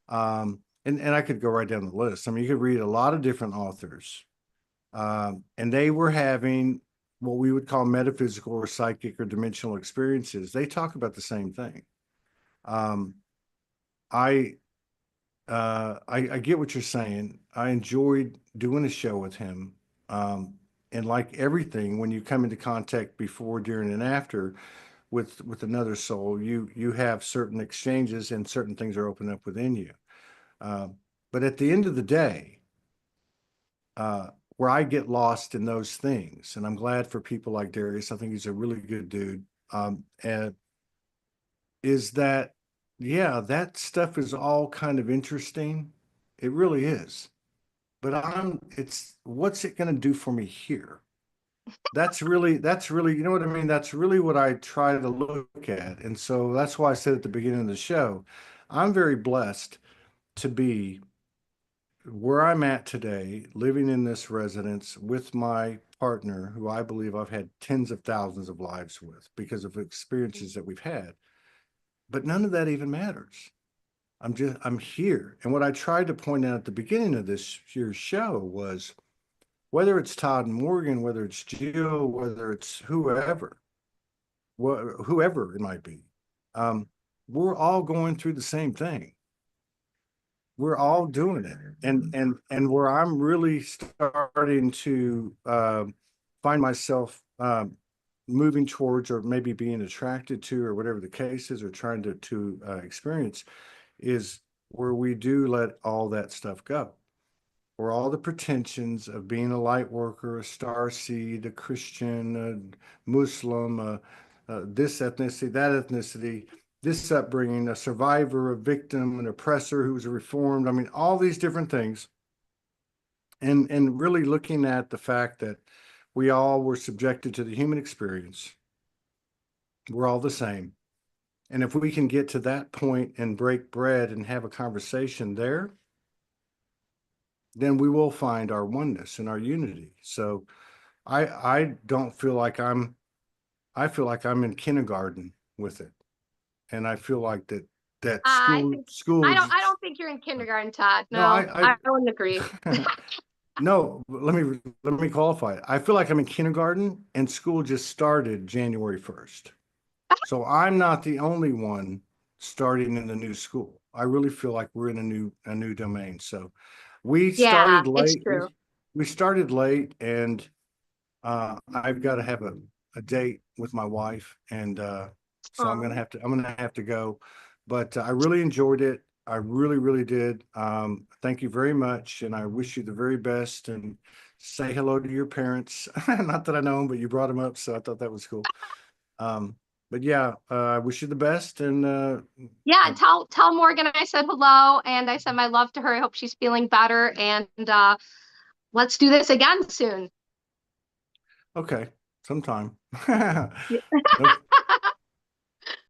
and I could go right down the list. I mean, you could read a lot of different authors, and they were having what we would call metaphysical or psychic or dimensional experiences. They talk about the same thing. Um, I, I get what you're saying. I enjoyed doing a show with him. Um, and like everything, when you come into contact before, during, and after with another soul, you have certain exchanges and certain things are open up within you. Uh, but at the end of the day, uh, where I get lost in those things. And I'm glad for people like Darius. I think he's a really good dude. And is that, yeah, that stuff is all kind of interesting. It really is. But it's what's it going to do for me here? That's really, you know what I mean? That's really what I try to look at. And so that's why I said at the beginning of the show, I'm very blessed to be where I'm at today, living in this residence with my partner, who I believe I've had tens of thousands of lives with because of experiences that we've had. But none of that even matters. I'm here. And what I tried to point out at the beginning of this year's show was whether it's Todd and Morgan, whether it's Jill, whether it's whoever it might be, um, we're all going through the same thing. We're all doing it, and where I'm really starting to find myself moving towards, or maybe being attracted to, or whatever the case is, or trying to experience, is where we do let all that stuff go, where all the pretensions of being a light worker, a star seed, a Christian, a Muslim, this ethnicity, that ethnicity, this upbringing, a survivor, a victim, an oppressor who was reformed. I mean, all these different things. And really looking at the fact that we all were subjected to the human experience. We're all the same. And if we can get to that point and break bread and have a conversation there, then we will find our oneness and our unity. So I don't feel like I feel like I'm in kindergarten with it. And I feel like that I school think school I don't think you're in kindergarten, Todd. no, No, I wouldn't agree. no, let me qualify it. I feel like I'm in kindergarten and school just started January 1st. So I'm not the only one starting in the new school. I really feel like we're in a new domain. So we Yeah, started it's late. true. We started late, and I've got to have a date with my wife, and so Oh, I'm gonna have to go. But I really enjoyed it. I really, really did. Thank you very much, and I wish you the very best. And say hello to your parents. Not that I know them, but you brought them up, so I thought that was cool. Um, but yeah, I wish you the best, and yeah. uh, Tell Morgan I said hello and I sent my love to her. I hope she's feeling better. And let's do this again soon. okay, sometime. Yeah. Okay.